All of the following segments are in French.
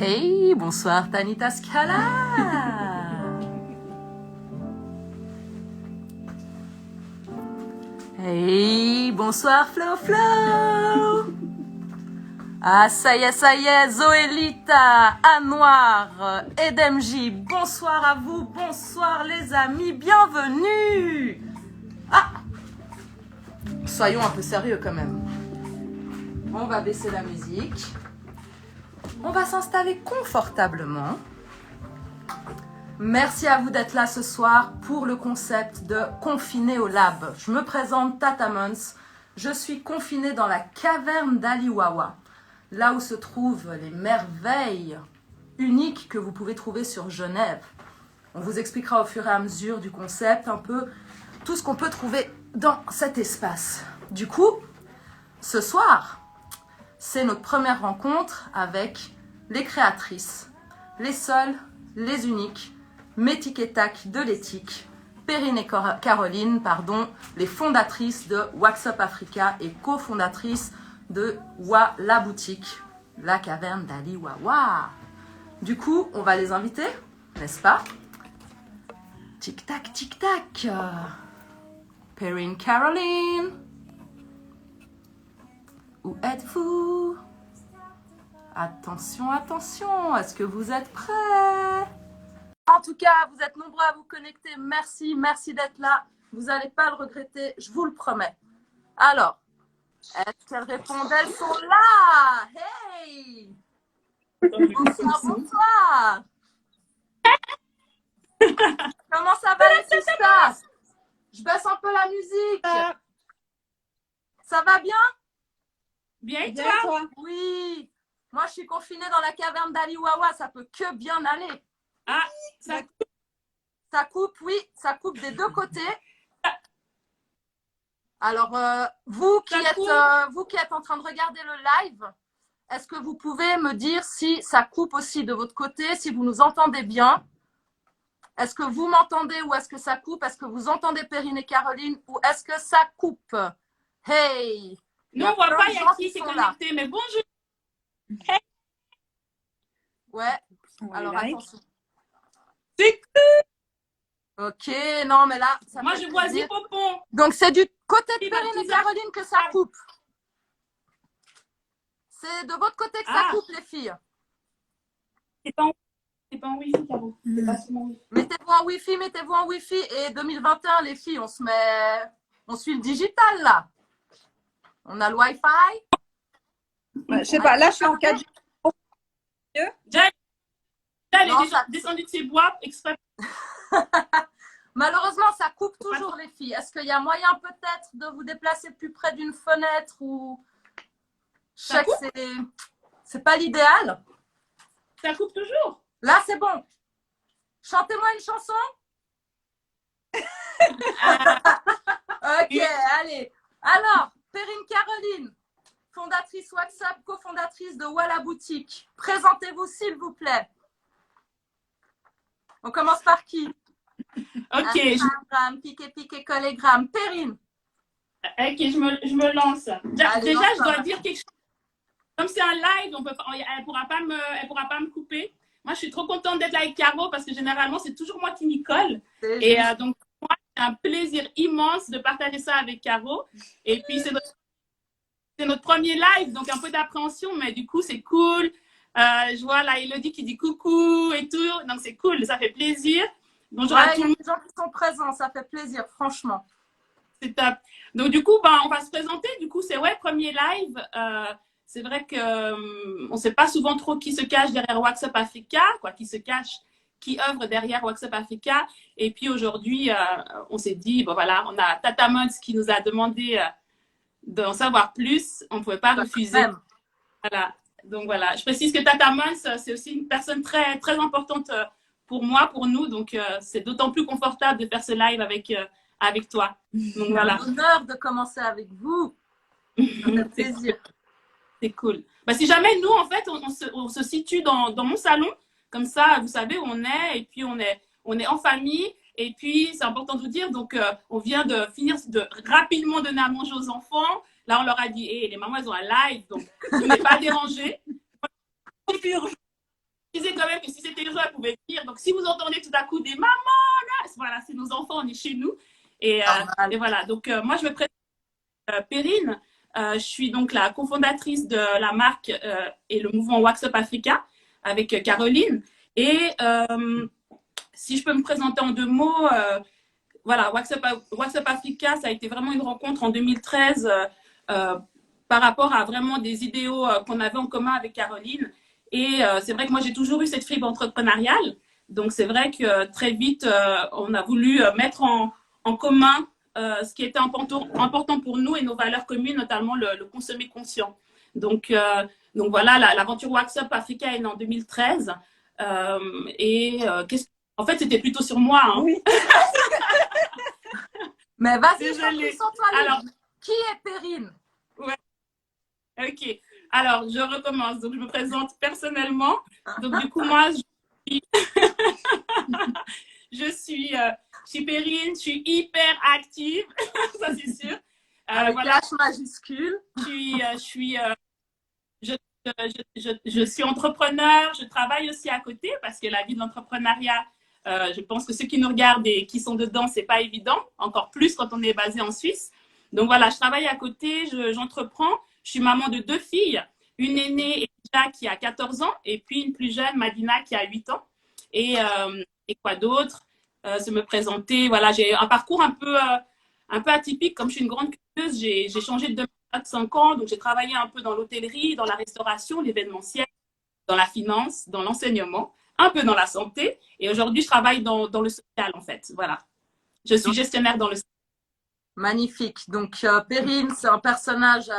Hey, bonsoir Tanita Scala. Hey, bonsoir Flo Flo. Ah, ça y est, Zoélita, Anouar, Edemji, bonsoir à vous, bonsoir les amis, bienvenue. Ah, soyons un peu sérieux quand même. On va baisser la musique. On va s'installer confortablement. Merci à vous d'être là ce soir pour le concept de confiné au lab. Je me présente Tata Mons. Je suis confinée dans la caverne d'Aliwawa, là où se trouvent les merveilles uniques que vous pouvez trouver sur Genève. On vous expliquera au fur et à mesure du concept un peu tout ce qu'on peut trouver dans cet espace. Du coup, ce soir, c'est notre première rencontre avec les créatrices, les seules, les uniques, Métique et Tac de l'éthique, Perrine et Caroline, les fondatrices de Wax Up Africa et cofondatrices de Wa la boutique, la caverne d'Aliwawa. Du coup, on va les inviter, n'est-ce pas? Tic-tac, tic-tac. Perrine, Caroline. Où êtes-vous? Attention, attention, est-ce que vous êtes prêts? En tout cas, vous êtes nombreux à vous connecter. Merci, merci d'être là. Vous n'allez pas le regretter, je vous le promets. Alors, est-ce qu'elles répondent? Elles sont là. Hey! Bonsoir, bonsoir. Comment ça va les sisters? Je baisse un peu la musique. Ça va bien? Bien, et toi? Oui. Moi, je suis confinée dans la caverne d'Aliwawa. Ça peut que bien aller. Ah, ça coupe, oui. Ça coupe des deux côtés. Alors, vous qui êtes en train de regarder le live, est-ce que vous pouvez me dire si ça coupe aussi de votre côté, si vous nous entendez bien? Est-ce que vous m'entendez ou est-ce que ça coupe? Est-ce que vous entendez Perrine et Caroline ou est-ce que ça coupe? Hey! Nous, on ne voit pas, il y a qui s'est connecté, mais bonjour. Hey. Ouais, alors attention. C'est cool. Ok, non, mais là, ça moi, je vois Zipopon. Donc, c'est du côté de Perrine et Caroline que ça coupe. C'est de votre côté que ça coupe, les filles. C'est pas en Wi-Fi, Caro. C'est pas sur mon Wi-Fi. Mettez-vous en Wi-Fi. Et 2021, les filles, on suit le digital, là. On a le Wi-Fi. Ouais, je sais pas, là, je suis en 4G. Déjà, elle est descendue de ses bois exprès. Malheureusement, ça coupe toujours, les filles. Est-ce qu'il y a moyen peut-être de vous déplacer plus près d'une fenêtre ou... Je sais que c'est pas l'idéal. Ça coupe toujours. Là, c'est bon. Chantez-moi une chanson. Ok, allez. Alors, Perrine Caroline, fondatrice WhatsApp, cofondatrice de Wa la boutique. Présentez-vous, s'il vous plaît. On commence par qui? Ok. Instagram, piqué, collégramme. Perrine. Ok, je me lance. Déjà, je dois dire quelque chose. Comme c'est un live, elle pourra pas me couper. Moi, je suis trop contente d'être là avec Caro parce que généralement, c'est toujours moi qui m'y colle. Et donc, moi, c'est un plaisir immense de partager ça avec Caro. Et puis, c'est notre premier live, donc un peu d'appréhension, mais du coup, c'est cool. Je vois là Elodie qui dit coucou et tout. Donc, c'est cool, ça fait plaisir. Bonjour à tous. Il y a des gens qui sont présents, ça fait plaisir, franchement. C'est top. Donc, du coup, on va se présenter. Du coup, c'est premier live. C'est vrai qu'on ne sait pas souvent trop qui se cache derrière Wax Up Africa, qui œuvre derrière Wax Up Africa. Et puis aujourd'hui, on s'est dit, bon voilà, on a Tata Mons qui nous a demandé d'en savoir plus. On ne pouvait pas refuser. Voilà. Donc voilà, je précise que Tata Mons, c'est aussi une personne très, très importante pour moi, pour nous. Donc c'est d'autant plus confortable de faire ce live avec toi. Donc voilà. C'est un honneur de commencer avec vous. Ça fait plaisir. C'est cool. Si jamais nous, en fait, on se situe dans mon salon, comme ça, vous savez où on est, et puis on est en famille, et puis c'est important de vous dire, donc on vient de finir de rapidement donner à manger aux enfants. Là, on leur a dit, les mamans, elles ont un live, donc vous n'êtes pas dérangés. disais quand même que si c'était urgent, elle pouvait venir. Donc, si vous entendez tout à coup des mamans, là, voilà, c'est nos enfants, on est chez nous. Et voilà. Donc, moi, je me présente Perrine. Je suis donc la cofondatrice de la marque et le mouvement Wax Up Africa avec Caroline. Et si je peux me présenter en 2 mots, voilà, Wax Up Africa, ça a été vraiment une rencontre en 2013 par rapport à vraiment des idéaux qu'on avait en commun avec Caroline. Et c'est vrai que moi, j'ai toujours eu cette fibre entrepreneuriale. Donc, c'est vrai que très vite, on a voulu mettre en commun ce qui était important pour nous et nos valeurs communes, notamment le consommer conscient. Donc voilà, l'aventure Wax Up Africa est née en 2013. En fait, c'était plutôt sur moi. Hein. Oui. Mais vas-y, Désolée. sens-toi libre. Alors, qui est Perrine? Ouais. Ok. Alors, je recommence. Donc, je me présente personnellement. Donc, du coup, moi, je suis Perrine, je suis hyper active, ça c'est sûr. Avec voilà. H majuscule. Je suis entrepreneur, je travaille aussi à côté parce que la vie de l'entrepreneuriat, je pense que ceux qui nous regardent et qui sont dedans, c'est pas évident, encore plus quand on est basé en Suisse. Donc voilà, je travaille à côté, j'entreprends. Je suis maman de 2 filles, une aînée, Elisa, qui a 14 ans, et puis une plus jeune, Madina, qui a 8 ans. Et quoi d'autre? Se me présenter. Voilà, j'ai un parcours un peu atypique. Comme je suis une grande curieuse, j'ai changé de domaine à 5 ans. Donc, j'ai travaillé un peu dans l'hôtellerie, dans la restauration, l'événementiel, dans la finance, dans l'enseignement, un peu dans la santé. Et aujourd'hui, je travaille dans le social, en fait. Voilà. Je suis gestionnaire dans le social. Magnifique. Donc, Perrine, c'est un personnage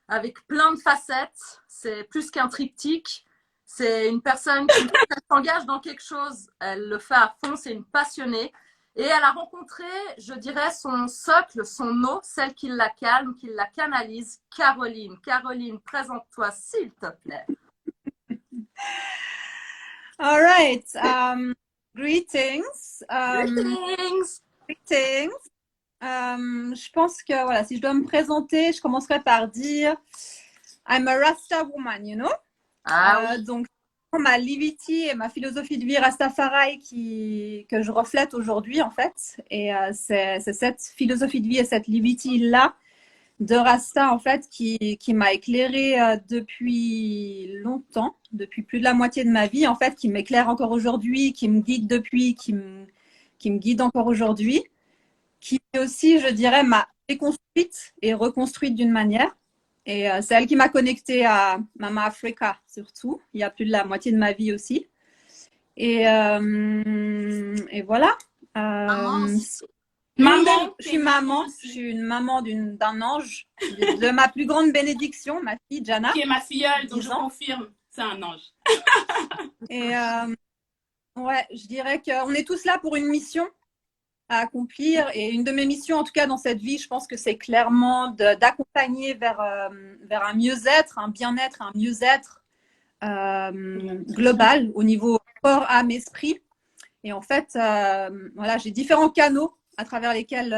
avec plein de facettes. C'est plus qu'un triptyque. C'est une personne qui s'engage dans quelque chose. Elle le fait à fond. C'est une passionnée. Et elle a rencontré, je dirais, son socle, son eau, celle qui la calme, qui la canalise, Caroline. Caroline, présente-toi, s'il te plaît. All right. Greetings. Greetings. Greetings. Je pense que voilà, si je dois me présenter, je commencerai par dire I'm a Rasta woman, you know. Donc ma livity et ma philosophie de vie Rastafari que je reflète aujourd'hui en fait, et c'est cette philosophie de vie et cette livity là de Rasta en fait qui m'a éclairée depuis longtemps, depuis plus de la moitié de ma vie en fait, qui m'éclaire encore aujourd'hui, qui me guide depuis, qui me guide encore aujourd'hui, qui aussi, je dirais, m'a déconstruite et reconstruite d'une manière. Et c'est elle qui m'a connectée à Mama Africa, surtout, il y a plus de la moitié de ma vie aussi. Et voilà. Maman, je suis maman, je suis une maman d'un ange, de ma plus grande bénédiction, ma fille Jana. Qui est ma filleule, donc je confirme, c'est un ange. Et ouais, je dirais qu'on est tous là pour une mission à accomplir, et une de mes missions en tout cas dans cette vie, je pense que c'est clairement d'accompagner vers un mieux-être, un bien-être, un mieux-être global au niveau corps, âme, esprit. Et en fait, voilà, j'ai différents canaux à travers lesquels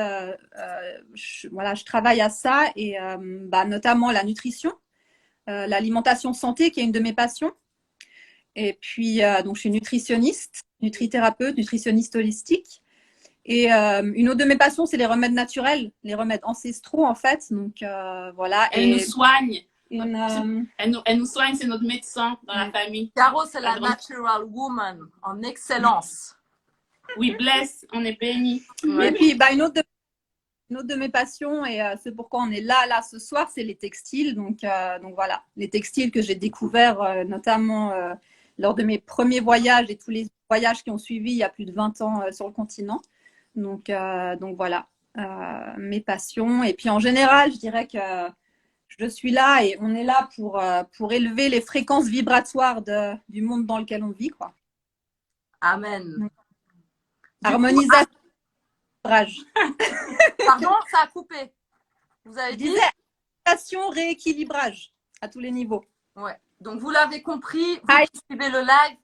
je travaille à ça, et notamment la nutrition, l'alimentation santé qui est une de mes passions. Et puis, donc je suis nutritionniste, nutrithérapeute, nutritionniste holistique. Et une autre de mes passions, c'est les remèdes naturels, les remèdes ancestraux en fait. Donc voilà. Elle nous soigne. Elle nous soigne, c'est notre médecin dans la famille. Caro, c'est la natural woman en excellence. We bless, on est béni. Ouais. Et puis une autre de mes passions, et c'est pourquoi on est là ce soir, c'est les textiles. Donc voilà, les textiles que j'ai découverts notamment lors de mes premiers voyages et tous les voyages qui ont suivi il y a plus de 20 ans sur le continent. Donc voilà, mes passions. Et puis en général, je dirais que je suis là et on est là pour élever les fréquences vibratoires du monde dans lequel on vit, quoi. Amen. Harmonisation. Pardon, ça a coupé. Vous avez dit harmonisation, rééquilibrage à tous les niveaux. Ouais. Donc vous l'avez compris, vous qui suivez le live,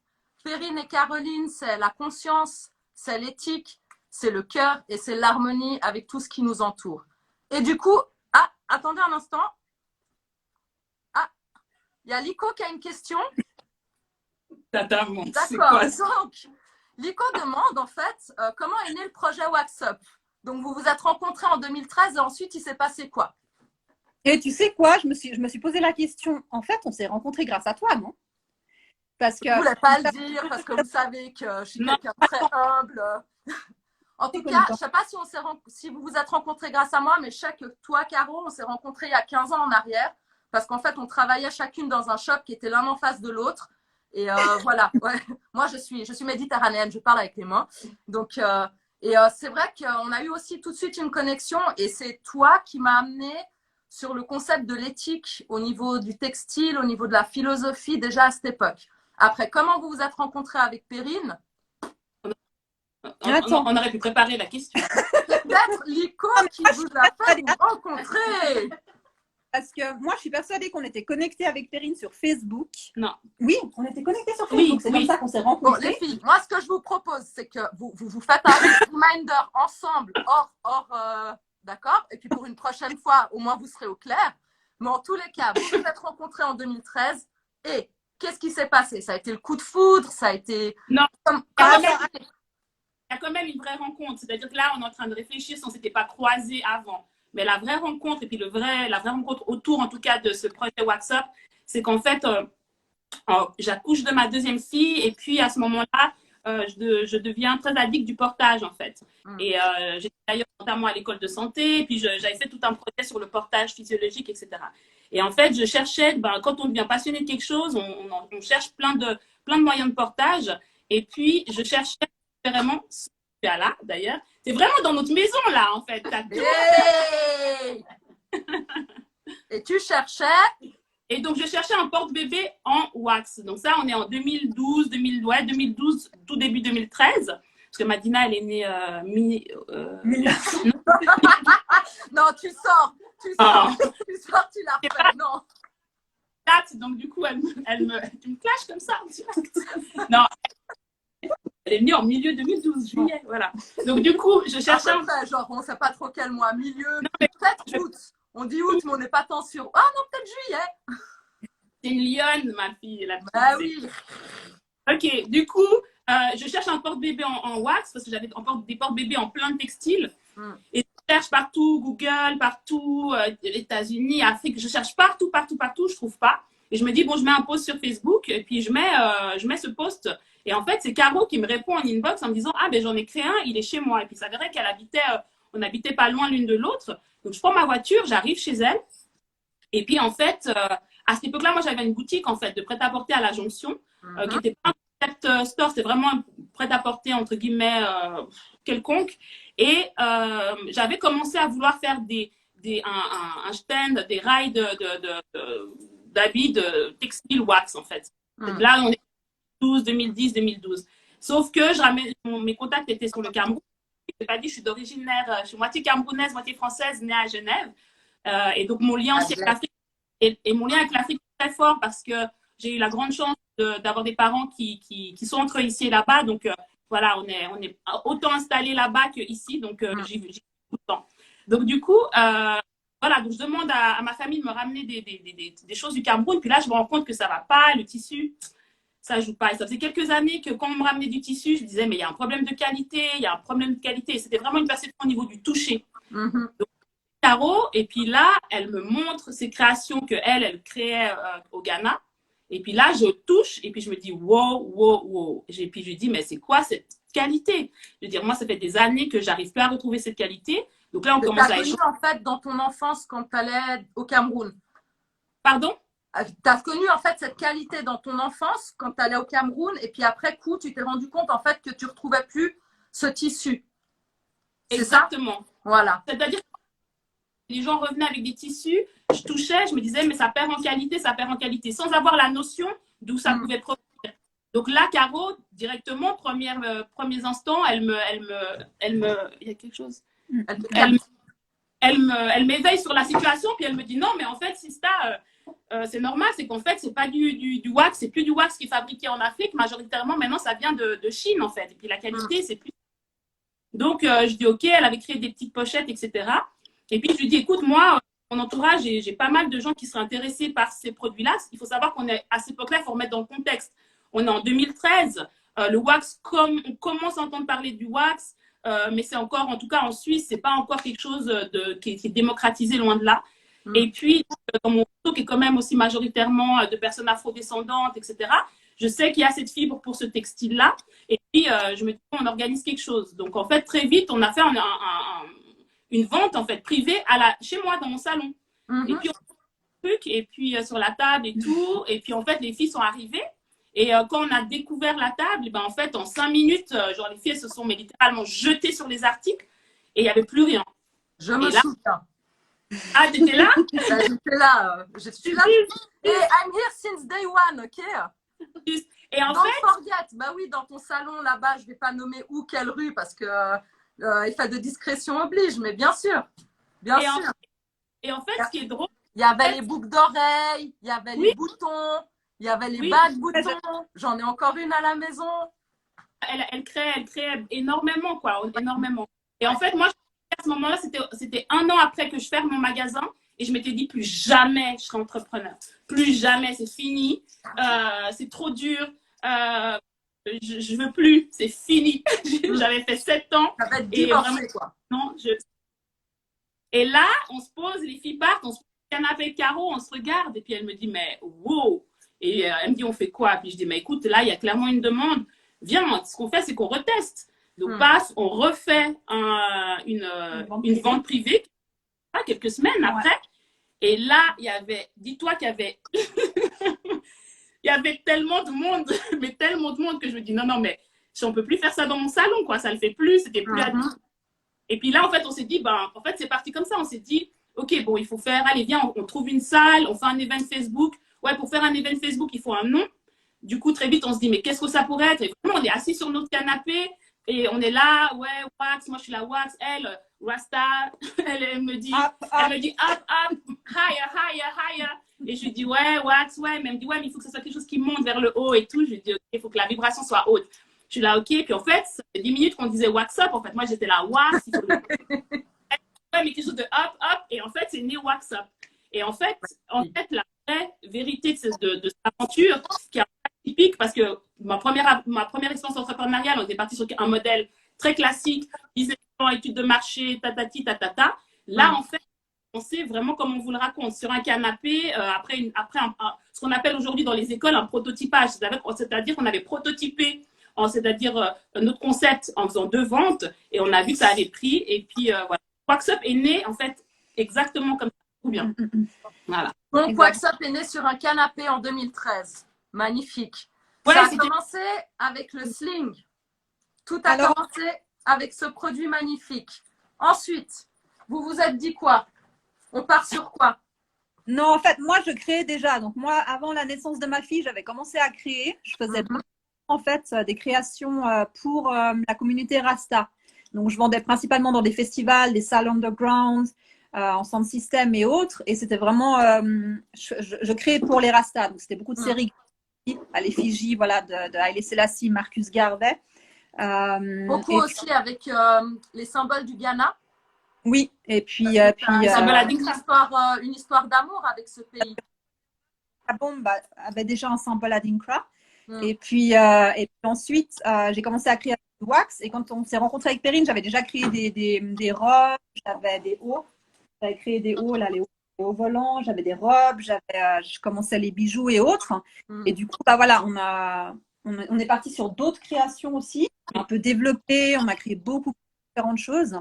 Perrine et Caroline, c'est la conscience, c'est l'éthique, c'est le cœur et c'est l'harmonie avec tout ce qui nous entoure. Et du coup, attendez un instant. Il y a Lico qui a une question. Tata Monks, c'est D'accord. quoi ça? Donc, Lico demande en fait comment est né le projet Wax Up. Donc, vous vous êtes rencontrés en 2013 et ensuite, il s'est passé quoi? Et tu sais quoi, je me suis posé la question. En fait, on s'est rencontrés grâce à toi, non? Parce que Je ne voulais pas le dire parce que vous savez que je suis quelqu'un de très humble. En tout cas, je ne sais pas si vous vous êtes rencontrés grâce à moi, mais je sais que toi, Caro, on s'est rencontrés il y a 15 ans en arrière parce qu'en fait, on travaillait chacune dans un shop qui était l'un en face de l'autre. Et voilà, ouais. Moi, je suis méditerranéenne, je parle avec les mains. Donc, c'est vrai qu'on a eu aussi tout de suite une connexion et c'est toi qui m'as amené sur le concept de l'éthique au niveau du textile, au niveau de la philosophie déjà à cette époque. Après, comment vous vous êtes rencontrés avec Perrine? On aurait pu préparer la question. C'est peut-être Lico qui vous a fait vous rencontrer. Parce que moi, je suis persuadée qu'on était connectés avec Perrine sur Facebook. Non. Oui, on était connectés sur Facebook. Oui, c'est comme ça qu'on s'est rencontrés. Bon, les filles, moi, ce que je vous propose, c'est que vous faites un reminder ensemble, d'accord? Et puis pour une prochaine fois, au moins, vous serez au clair. Mais en tous les cas, vous vous êtes rencontrés en 2013 et qu'est-ce qui s'est passé? Ça a été le coup de foudre? Ça a été… Non. Il y a quand même une vraie rencontre. C'est-à-dire que là, on est en train de réfléchir si on ne s'était pas croisés avant. Mais la vraie rencontre, et puis la vraie rencontre autour, en tout cas, de ce projet Wax Up, c'est qu'en fait, j'accouche de ma deuxième fille, et puis à ce moment-là, je deviens très addict du portage, en fait. Et j'étais d'ailleurs notamment à l'école de santé, et puis j'avais fait tout un projet sur le portage physiologique, etc. Et en fait, je cherchais, quand on devient passionné de quelque chose, on cherche plein de moyens de portage. Et puis, je cherchais vraiment ce là d'ailleurs. C'est vraiment dans notre maison, là, en fait. Hey et tu cherchais? Et donc, je cherchais un porte-bébé en wax. Donc ça, on est en 2012, tout début 2013. Parce que Madina, elle est née non, tu sors, tu la refais, non. Donc, du coup, tu me clashes comme ça. Non, elle est venue en milieu 2012, juillet, voilà. Donc, du coup, je cherchais genre, on ne sait pas trop quel mois, milieu, peut-être août. On dit août, mais on n'est pas tant sûr. Ah non, peut-être juillet. C'est une lionne, ma fille. Oui. Ok, du coup, je cherche un porte-bébé en wax parce que j'avais des porte-bébés en plein de textiles. Et je cherche partout, Google, partout, États-Unis, Afrique. Je cherche partout, je trouve pas. Et je me dis, bon, je mets un post sur Facebook et puis je mets ce post. Et en fait, c'est Caro qui me répond en inbox en me disant, ah ben j'en ai créé un, il est chez moi. Et puis ça verrait on habitait pas loin l'une de l'autre. Donc je prends ma voiture, j'arrive chez elle. Et puis en fait, à cette époque-là, moi j'avais une boutique en fait de prêt-à-porter à la Jonction, qui n'était pas un concept store, c'était vraiment un prêt-à-porter entre guillemets quelconque. Et j'avais commencé à vouloir faire un stand, des rails d'habits de textile wax en fait. Là, on est 2010, 2012. Sauf que mes contacts étaient sur le Cameroun. Je n'ai pas dit, je suis je suis moitié camerounaise, moitié française, née à Genève. Et donc, mon lien aussi avec l'Afrique, et mon lien avec l'Afrique est très fort parce que j'ai eu la grande chance d'avoir des parents qui sont entre ici et là-bas. Donc, voilà, on est autant installés là-bas qu'ici. Donc, j'y vais tout le temps. Donc, du coup, voilà, donc je demande à ma famille de me ramener des choses du Cameroun. Puis là, je me rends compte que ça ne va pas, le tissu. Ça joue pas. Et ça faisait quelques années que quand on me ramenait du tissu, je me disais, mais il y a un problème de qualité, il y a un problème de qualité. Et c'était vraiment une perception au niveau du toucher. Donc, Caro, et puis là, elle me montre ses créations qu'elle créait au Ghana. Et puis là, je touche, et puis je me dis, wow. Et puis je lui dis, mais c'est quoi cette qualité? Je veux dire, moi, ça fait des années que j'arrive plus à retrouver cette qualité. Donc là, on commence à échanger. En fait, dans ton enfance, quand tu allais au Cameroun. Pardon? Tu as connu en fait cette qualité dans ton enfance quand tu allais au Cameroun et puis après coup, tu t'es rendu compte en fait que tu ne retrouvais plus ce tissu. Exactement. Voilà. C'est-à-dire que les gens revenaient avec des tissus, je touchais, je me disais mais ça perd en qualité, sans avoir la notion d'où ça pouvait provenir. Donc là, Caro, directement, premiers instants, elle me, il y a quelque chose. Elle m'éveille sur la situation, puis elle me dit non, mais en fait, Sista, c'est normal, c'est qu'en fait, c'est pas du wax, c'est plus du wax qui est fabriqué en Afrique. Majoritairement, maintenant, ça vient de Chine, en fait. Et puis la qualité, c'est plus. Donc, je dis ok, elle avait créé des petites pochettes, etc. Et puis, je lui dis écoute, moi, mon entourage, j'ai pas mal de gens qui seraient intéressés par ces produits-là. Il faut savoir qu'on est à cette époque-là, il faut remettre dans le contexte. on est en 2013. Le wax, comme on commence à entendre parler du wax, mais c'est encore, en tout cas en Suisse, c'est pas encore quelque chose qui est démocratisé, loin de là. Et puis, dans mon réseau, qui est quand même aussi majoritairement de personnes afrodescendantes, etc., je sais qu'il y a cette fibre pour ce textile-là. Et puis, je me dis, on organise quelque chose. Donc, en fait, très vite, on a fait une vente, en fait, privée chez moi, dans mon salon. Et puis, on a fait un truc, et puis sur la table et tout. Et puis, en fait, les filles sont arrivées. Et quand on a découvert la table, ben, en fait, en 5 minutes, genre, les filles elles se sont littéralement jetées sur les articles et il n'y avait plus rien. Je me souviens. Ah, t'étais là? J'étais là. Je suis là. Et I'm here since day one, ok? Et en Don't fait, forget. Bah oui, dans ton salon là-bas, je ne vais pas nommer où, quelle rue, parce que effet de discrétion oblige, mais bien sûr. Bien sûr. Et en fait, ce qui est drôle. Il y avait les boucles d'oreilles, il y avait les boutons, il y avait les bagues boutons. J'en ai encore une à la maison. Elle crée énormément, quoi. Énormément. Et en fait, moi, à ce moment-là, c'était 1 an après que je ferme mon magasin. Et je m'étais dit, plus jamais je serai entrepreneur. Plus jamais, c'est fini. C'est trop dur. Je veux plus. C'est fini. J'avais fait 7 ans. Ça va être divorcé, quoi. Non, Et là, on se pose, les filles partent, on se pose au canapé carreau, on se regarde. Et puis elle me dit, mais wow. Et elle me dit, on fait quoi? Puis je dis, mais écoute, là, il y a clairement une demande. Viens, ce qu'on fait, c'est qu'on reteste. Donc, on refait une vente privée quelques semaines après. Et là, dis-toi qu'il y avait, il y avait tellement de monde, mais tellement de monde que je me dis, non, mais si on peut plus faire ça dans mon salon, quoi, ça le fait plus, c'était plus Et puis là, en fait, on s'est dit, en fait, c'est parti comme ça. On s'est dit, OK, bon, il faut faire, allez, viens, on trouve une salle, on fait un event Facebook. Ouais, pour faire un event Facebook, il faut un nom. Du coup, très vite, on se dit, mais qu'est-ce que ça pourrait être? Et vraiment, on est assis sur notre canapé et on est là, ouais, wax, moi je suis la wax, elle, Rasta, elle me dit, up, higher. Et je lui dis, ouais, wax, ouais, mais elle me dit, ouais, mais il faut que ce soit quelque chose qui monte vers le haut et tout. Je lui dis, OK, il faut que la vibration soit haute. Je suis là, OK. Puis en fait, ça fait 10 minutes qu'on disait wax up. En fait, moi, j'étais là, wax. Il faut ouais, mais quelque chose de up. Et en fait, c'est né wax up. Et en fait, la vraie vérité de cette aventure, qui est typique, parce que ma première expérience entrepreneuriale, on était parti sur un modèle très classique, études de marché, tatati, tatata. Là, en fait, on sait vraiment comme on vous le raconte, sur un canapé, après ce qu'on appelle aujourd'hui dans les écoles un prototypage. C'est-à-dire qu'on avait prototypé, c'est-à-dire notre concept en faisant 2 ventes, et on a vu que ça avait pris. Et puis, voilà. Wax Up est né, en fait, exactement comme ça. Tout bien. Voilà. Donc, Wax Up est né sur un canapé en 2013. Magnifique. Ouais, ça a commencé avec le sling. Tout a commencé avec ce produit magnifique. Ensuite, vous vous êtes dit quoi? On part sur quoi? Non, en fait, moi, je créais déjà. Donc, moi, avant la naissance de ma fille, j'avais commencé à créer. Je faisais en fait des créations pour la communauté Rasta. Donc, je vendais principalement dans des festivals, des salles underground, en sound system et autres. Et c'était vraiment, je créais pour les Rasta. Donc, c'était beaucoup de séries à l'effigie, voilà, de Haile Selassie, Marcus Garvey. Beaucoup aussi avec les symboles du Ghana. Oui, et puis, une histoire d'amour avec ce pays. La bombe avait déjà un symbole Adinkra. Et puis ensuite, j'ai commencé à créer du wax. Et quand on s'est rencontré avec Perrine, j'avais déjà créé des robes, j'avais des hauts. J'avais créé des hauts, là, les hauts volants, j'avais des robes, je commençais les bijoux et autres. Et du coup, voilà, on est parti sur d'autres créations aussi. On a un peu développé, on a créé beaucoup de différentes choses.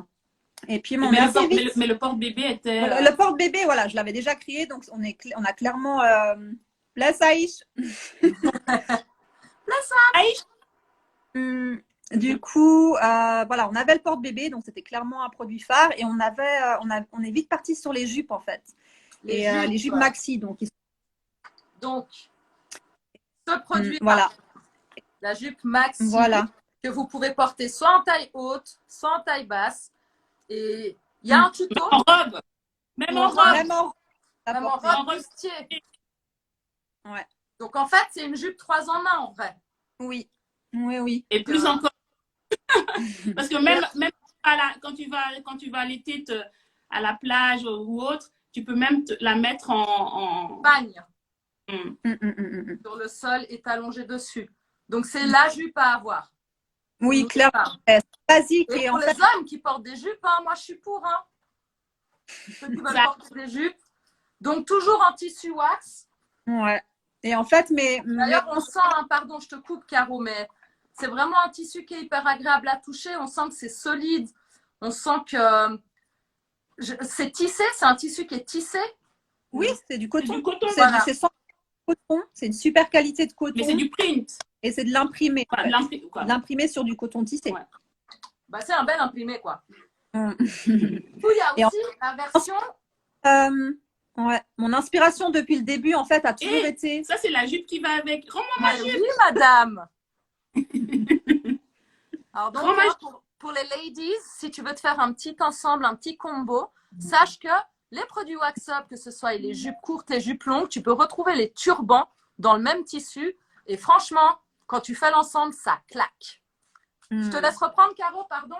Et puis, mais le porte-bébé était… Le porte-bébé, voilà, je l'avais déjà créé. Donc, on a clairement… Bless Aïch. Bless Aïch. Du coup, voilà, on avait le porte-bébé, donc c'était clairement un produit phare. Et on est vite parti sur les jupes, en fait. Les jupes maxi. Donc, ce produit, voilà. La jupe maxi, voilà, que vous pouvez porter soit en taille haute, soit en taille basse. Et il y a un tuto. En robe. Même en robe. Même en robe bustier. Ouais. Donc, en fait, c'est une jupe 3 en 1, en vrai. Oui. Oui. Et plus encore. Parce que même quand tu vas l'été à la plage ou autre, tu peux même la mettre en bagne. Sur le sol et t'allonger dessus. Donc, c'est la jupe à avoir. Oui, Donc, clairement. ça. C'est basique. Et Et pour en les fait, hommes qui portent des jupes, hein, moi, je suis pour. Hein. Ceux qui veulent porter des jupes. Donc, toujours en tissu wax. ouais. Et en fait, D'ailleurs, on sent, hein, pardon, je te coupe, Caro, mais c'est vraiment un tissu qui est hyper agréable à toucher. On sent que c'est solide. On sent que c'est tissé. C'est un tissu qui est tissé. oui, c'est du coton. C'est du coton. Voilà. C'est 100% coton. C'est une super qualité de coton. Mais c'est du print. Et c'est de l'imprimé. Enfin, En fait. L'imprimé sur du coton tissé. Ouais. Bah, c'est un bel imprimé, quoi. Mm. Il y a aussi la version. Ouais. Mon inspiration depuis le début, en fait, a toujours été. Ça, c'est la jupe qui va avec. Rends-moi ma jupe. Oui, madame. Alors, donc, Rends-moi- là, pour les ladies, si tu veux te faire un petit ensemble, un petit combo, sache que les produits Wax Up, que ce soit les jupes courtes et jupes longues, tu peux retrouver les turbans dans le même tissu. Et franchement, quand tu fais l'ensemble, ça claque. Je te laisse reprendre, Caro, pardon.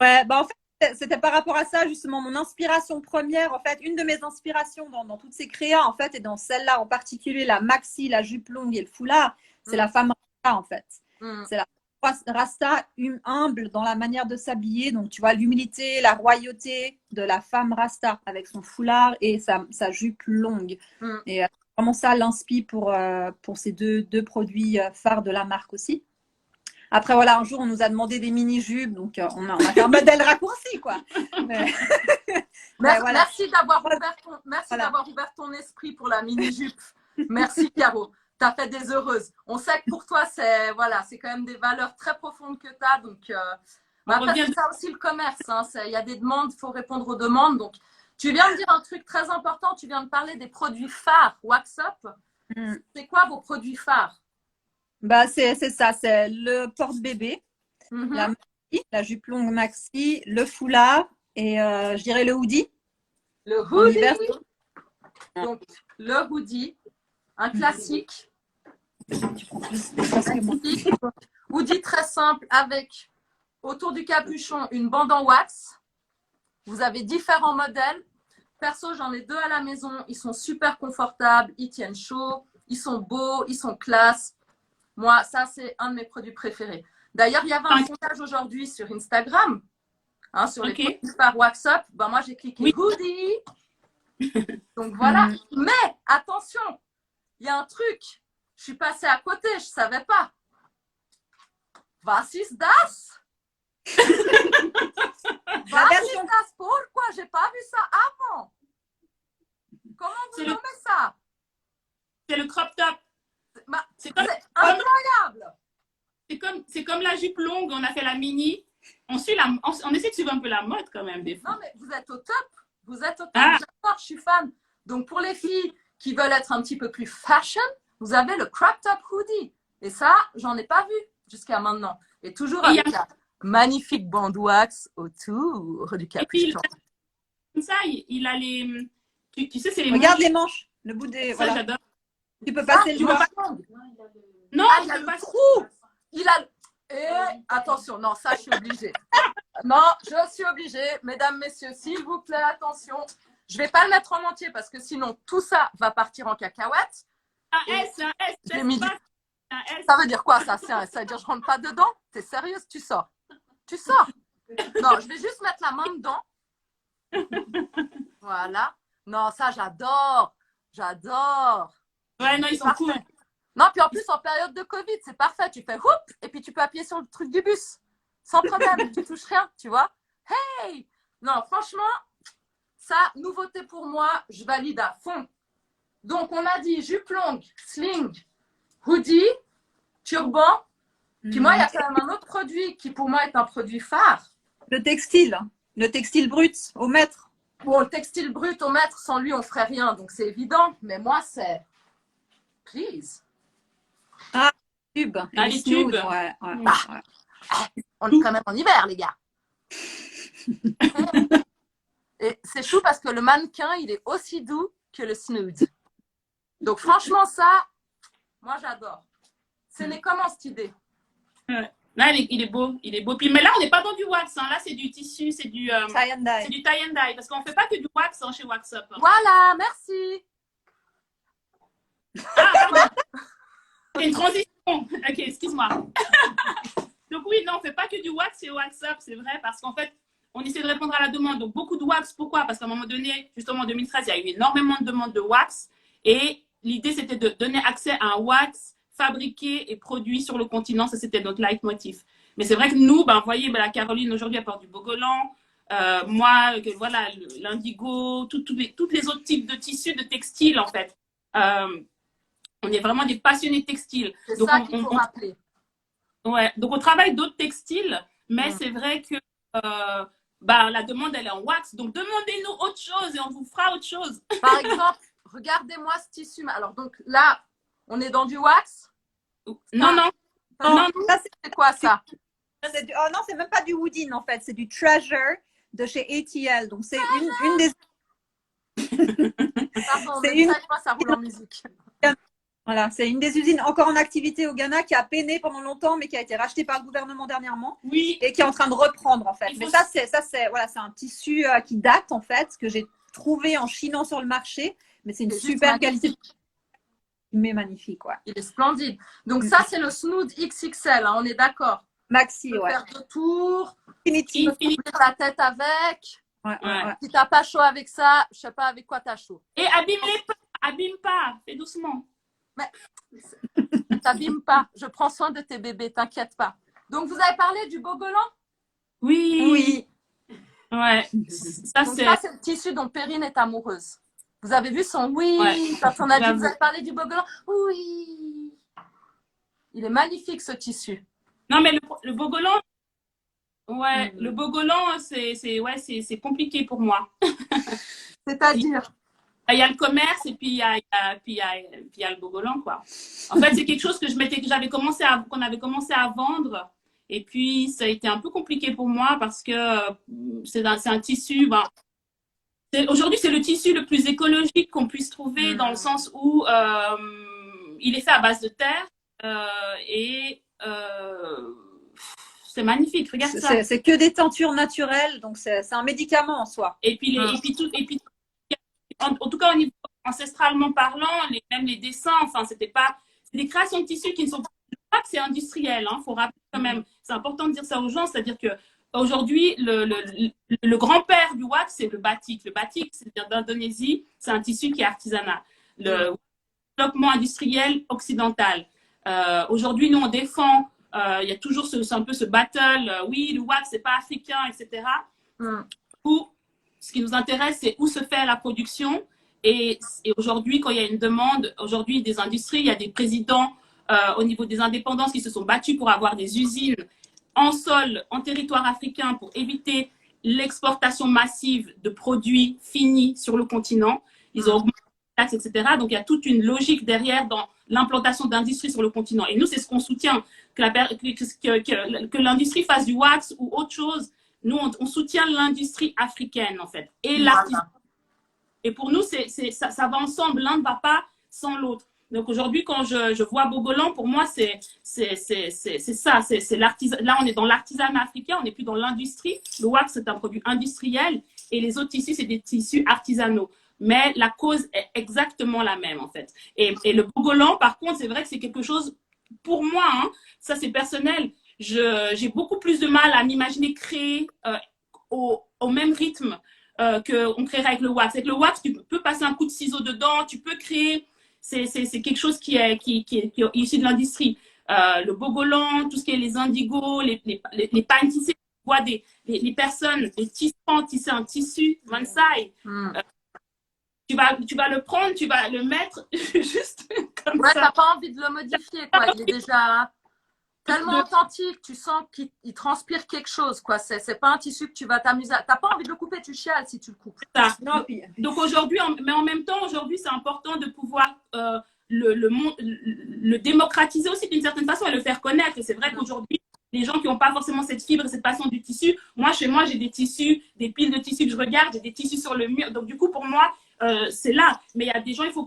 Ouais, bah en fait, c'était par rapport à ça, justement, mon inspiration première, en fait, une de mes inspirations dans toutes ces créas, en fait, et dans celle-là en particulier, la maxi, la jupe longue et le foulard, c'est la femme rasta, en fait. C'est la rasta humble dans la manière de s'habiller. Donc, tu vois, l'humilité, la royauté de la femme rasta avec son foulard et sa jupe longue. Et vraiment ça l'inspire pour ces deux produits phares de la marque aussi. Après, voilà, un jour, on nous a demandé des mini-jupes, donc on a fait un modèle raccourci, quoi. Voilà. Merci d'avoir ouvert ton esprit pour la mini-jupe. Merci, Caro. Tu as fait des heureuses. On sait que pour toi, c'est quand même des valeurs très profondes que tu as. Donc, après, c'est ça aussi le commerce. Hein. Il y a des demandes, il faut répondre aux demandes. Donc, tu viens de dire un truc très important. Tu viens de parler des produits phares Wax Up. C'est quoi vos produits phares? Bah, c'est ça, c'est le porte-bébé, la jupe longue maxi, le foulard et je dirais le hoodie. Le hoodie. Donc, le hoodie, un classique. Hoodie très simple avec autour du capuchon une bande en wax. Vous avez différents modèles. Perso, j'en ai 2 à la maison. Ils sont super confortables, ils tiennent chaud, ils sont beaux, ils sont classe. Moi, ça, c'est un de mes produits préférés. D'ailleurs, il y avait un sondage aujourd'hui sur Instagram, sur les produits par Wax Up. Ben, moi, j'ai cliqué hoodie. Donc, voilà. Mais, attention, il y a un truc. Je suis passée à côté, je ne savais pas. Was ist das? Was ist das? Pourquoi? Je n'ai pas vu ça avant. Comment vous nommez ça? C'est le crop top. C'est incroyable. C'est comme la jupe longue, on a fait la mini. On essaie de suivre un peu la mode quand même des fois. Non, mais vous êtes au top. Vous êtes au top. J'adore, je suis fan. Donc, pour les filles qui veulent être un petit peu plus fashion, vous avez le crop top hoodie. Et ça, j'en ai pas vu jusqu'à maintenant. Et toujours avec la magnifique bande wax autour du capuchon. Comme ça, il a les... Tu sais, c'est les Regarde manches. les manches. Le bout des... Ça, voilà. j'adore. Tu peux passer le doigt. Non, il a le trou. Il a... attention, non, ça, je suis obligée. Non, je suis obligée. Mesdames, messieurs, s'il vous plaît, attention. Je ne vais pas le mettre en entier parce que sinon, tout ça va partir en cacahuète. Un S. Ça veut dire quoi, ça? Ça veut dire je rentre pas dedans? T'es sérieuse? Tu sors. Non, je vais juste mettre la main dedans. Voilà. Non, ça, j'adore. Ouais, non, ils sont cool. Non, puis en plus, en période de Covid, c'est parfait. Tu fais whoop et puis tu peux appuyer sur le truc du bus. Sans problème, tu touches rien, tu vois. Hey! Non, franchement, ça, nouveauté pour moi, je valide à fond. Donc, on a dit jupe longue, sling, hoodie, turban. Puis moi, il y a quand même un autre produit qui, pour moi, est un produit phare. Le textile brut au mètre. Bon, le textile brut au mètre, sans lui, on ferait rien. Donc, c'est évident. Mais moi, c'est... Please. Tube. Les tubes. Ouais. On est quand même en hiver, les gars. Et c'est chou parce que le mannequin, il est aussi doux que le snood. Donc, franchement, ça, moi, j'adore. C'est né comment, cette idée? Là, il est beau. Puis, mais là, on n'est pas dans du wax. Là, c'est du tissu, c'est du tie and dye. C'est du tie and dye. Parce qu'on ne fait pas que du wax chez Wax Up. Voilà, merci. C'est une transition Bon, ok, excuse-moi. Donc oui, non, on ne fait pas que du wax et wax up, c'est vrai, parce qu'en fait, on essaie de répondre à la demande. Donc beaucoup de wax, pourquoi? Parce qu'à un moment donné, justement en 2013, il y a eu énormément de demandes de wax et l'idée c'était de donner accès à un wax fabriqué et produit sur le continent. Ça, c'était notre leitmotiv. Mais c'est vrai que nous, vous voyez, la Caroline aujourd'hui apporte du bogolan. Moi, voilà, l'indigo, tous les autres types de tissus, de textiles, en fait. On est vraiment des passionnés textiles. C'est ça qu'il faut rappeler. Ouais, donc on travaille d'autres textiles, mais c'est vrai que la demande, elle est en wax. Donc demandez-nous autre chose et on vous fera autre chose. Par exemple, regardez-moi ce tissu. Alors, donc là, on est dans du wax? Non. Ça, c'est quoi ça? Oh non, c'est même pas du Woodin en fait, c'est du Treasure de chez ATL. Donc c'est une des. Pardon, mais ça roule en musique. Voilà, c'est une des usines encore en activité au Ghana qui a peiné pendant longtemps, mais qui a été rachetée par le gouvernement dernièrement. Oui. Et qui est en train de reprendre en fait. Mais ça c'est voilà, c'est un tissu qui date en fait, que j'ai trouvé en chinant sur le marché, mais c'est une super qualité. Mais magnifique, ouais. Il est splendide. Donc ça c'est le Snood XXL, hein, on est d'accord. Maxi, ouais. Faire deux tours. Tu peux couvrir la tête avec. Ouais. Si t'as pas chaud avec ça, je sais pas avec quoi t'as chaud. Et abîme pas, fais doucement. Mais t'abîmes pas, je prends soin de tes bébés, t'inquiète pas. Donc vous avez parlé du bogolan? Oui. Ouais. Ça c'est le tissu dont Perrine est amoureuse. Vous avez vu son oui quand on a dit vous avez parlé du bogolan? Oui. Il est magnifique ce tissu. Non mais le bogolan, le bogolan c'est compliqué pour moi. C'est-à-dire? Il y a le commerce et puis il y a le bogolan, quoi. En fait, c'est quelque chose que qu'on avait commencé à vendre. Et puis, ça a été un peu compliqué pour moi parce que c'est un tissu. Aujourd'hui, c'est le tissu le plus écologique qu'on puisse trouver dans le sens où il est fait à base de terre et c'est magnifique. Regarde ça. C'est que des tentures naturelles, donc c'est un médicament en soi. Et puis en tout cas, au niveau ancestralement parlant, même les dessins, enfin, c'est des créations de tissus qui ne sont pas que c'est industriel. Il faut rappeler quand même, c'est important de dire ça aux gens, c'est-à-dire que aujourd'hui, le grand-père du wax, c'est le batik. Le batik, c'est-à-dire d'Indonésie, c'est un tissu qui est artisanal. Le développement industriel occidental. Aujourd'hui, nous, on défend, il y a toujours un peu ce battle, oui, le wax, c'est pas africain, etc. Où ce qui nous intéresse, c'est où se fait la production. Et aujourd'hui, quand il y a une demande, aujourd'hui, des industries, il y a des présidents au niveau des indépendances qui se sont battus pour avoir des usines en sol, en territoire africain, pour éviter l'exportation massive de produits finis sur le continent. Ils ont augmenté les taxes, etc. Donc, il y a toute une logique derrière dans l'implantation d'industries sur le continent. Et nous, c'est ce qu'on soutient, que l'industrie fasse du wax ou autre chose. Nous, on soutient l'industrie africaine, en fait, et l'artisanat. Et pour nous, ça va ensemble. L'un ne va pas sans l'autre. Donc, aujourd'hui, quand je vois bogolan, pour moi, c'est ça. Là, on est dans l'artisanat africain, on n'est plus dans l'industrie. Le wax, c'est un produit industriel. Et les autres tissus, c'est des tissus artisanaux. Mais la cause est exactement la même, en fait. Et le bogolan, par contre, c'est vrai que c'est quelque chose, pour moi, ça, c'est personnel. J'ai beaucoup plus de mal à m'imaginer créer au même rythme qu'on créerait avec le wax. Avec le wax, tu peux passer un coup de ciseau dedans, tu peux créer, c'est quelque chose qui est issu de l'industrie. Le bogolan, tout ce qui est les indigos, les pains tissés, tu vois les personnes, les tissants tisser un tissu, mansai. Tu vas le prendre, tu vas le mettre juste comme ça. Ouais, t'as pas envie de le modifier, quoi. Il est déjà tellement authentique, tu sens qu'il transpire quelque chose, quoi. C'est pas un tissu que tu vas t'amuser. T'as pas envie de le couper, tu chiales si tu le coupes. Ça. Donc aujourd'hui, mais en même temps, aujourd'hui, c'est important de pouvoir le démocratiser aussi d'une certaine façon et le faire connaître. Et c'est vrai qu'aujourd'hui, les gens qui n'ont pas forcément cette fibre, cette passion du tissu, moi, chez moi, j'ai des tissus, des piles de tissus que je regarde, j'ai des tissus sur le mur. Donc du coup, pour moi, c'est là. Mais il y a des gens, il faut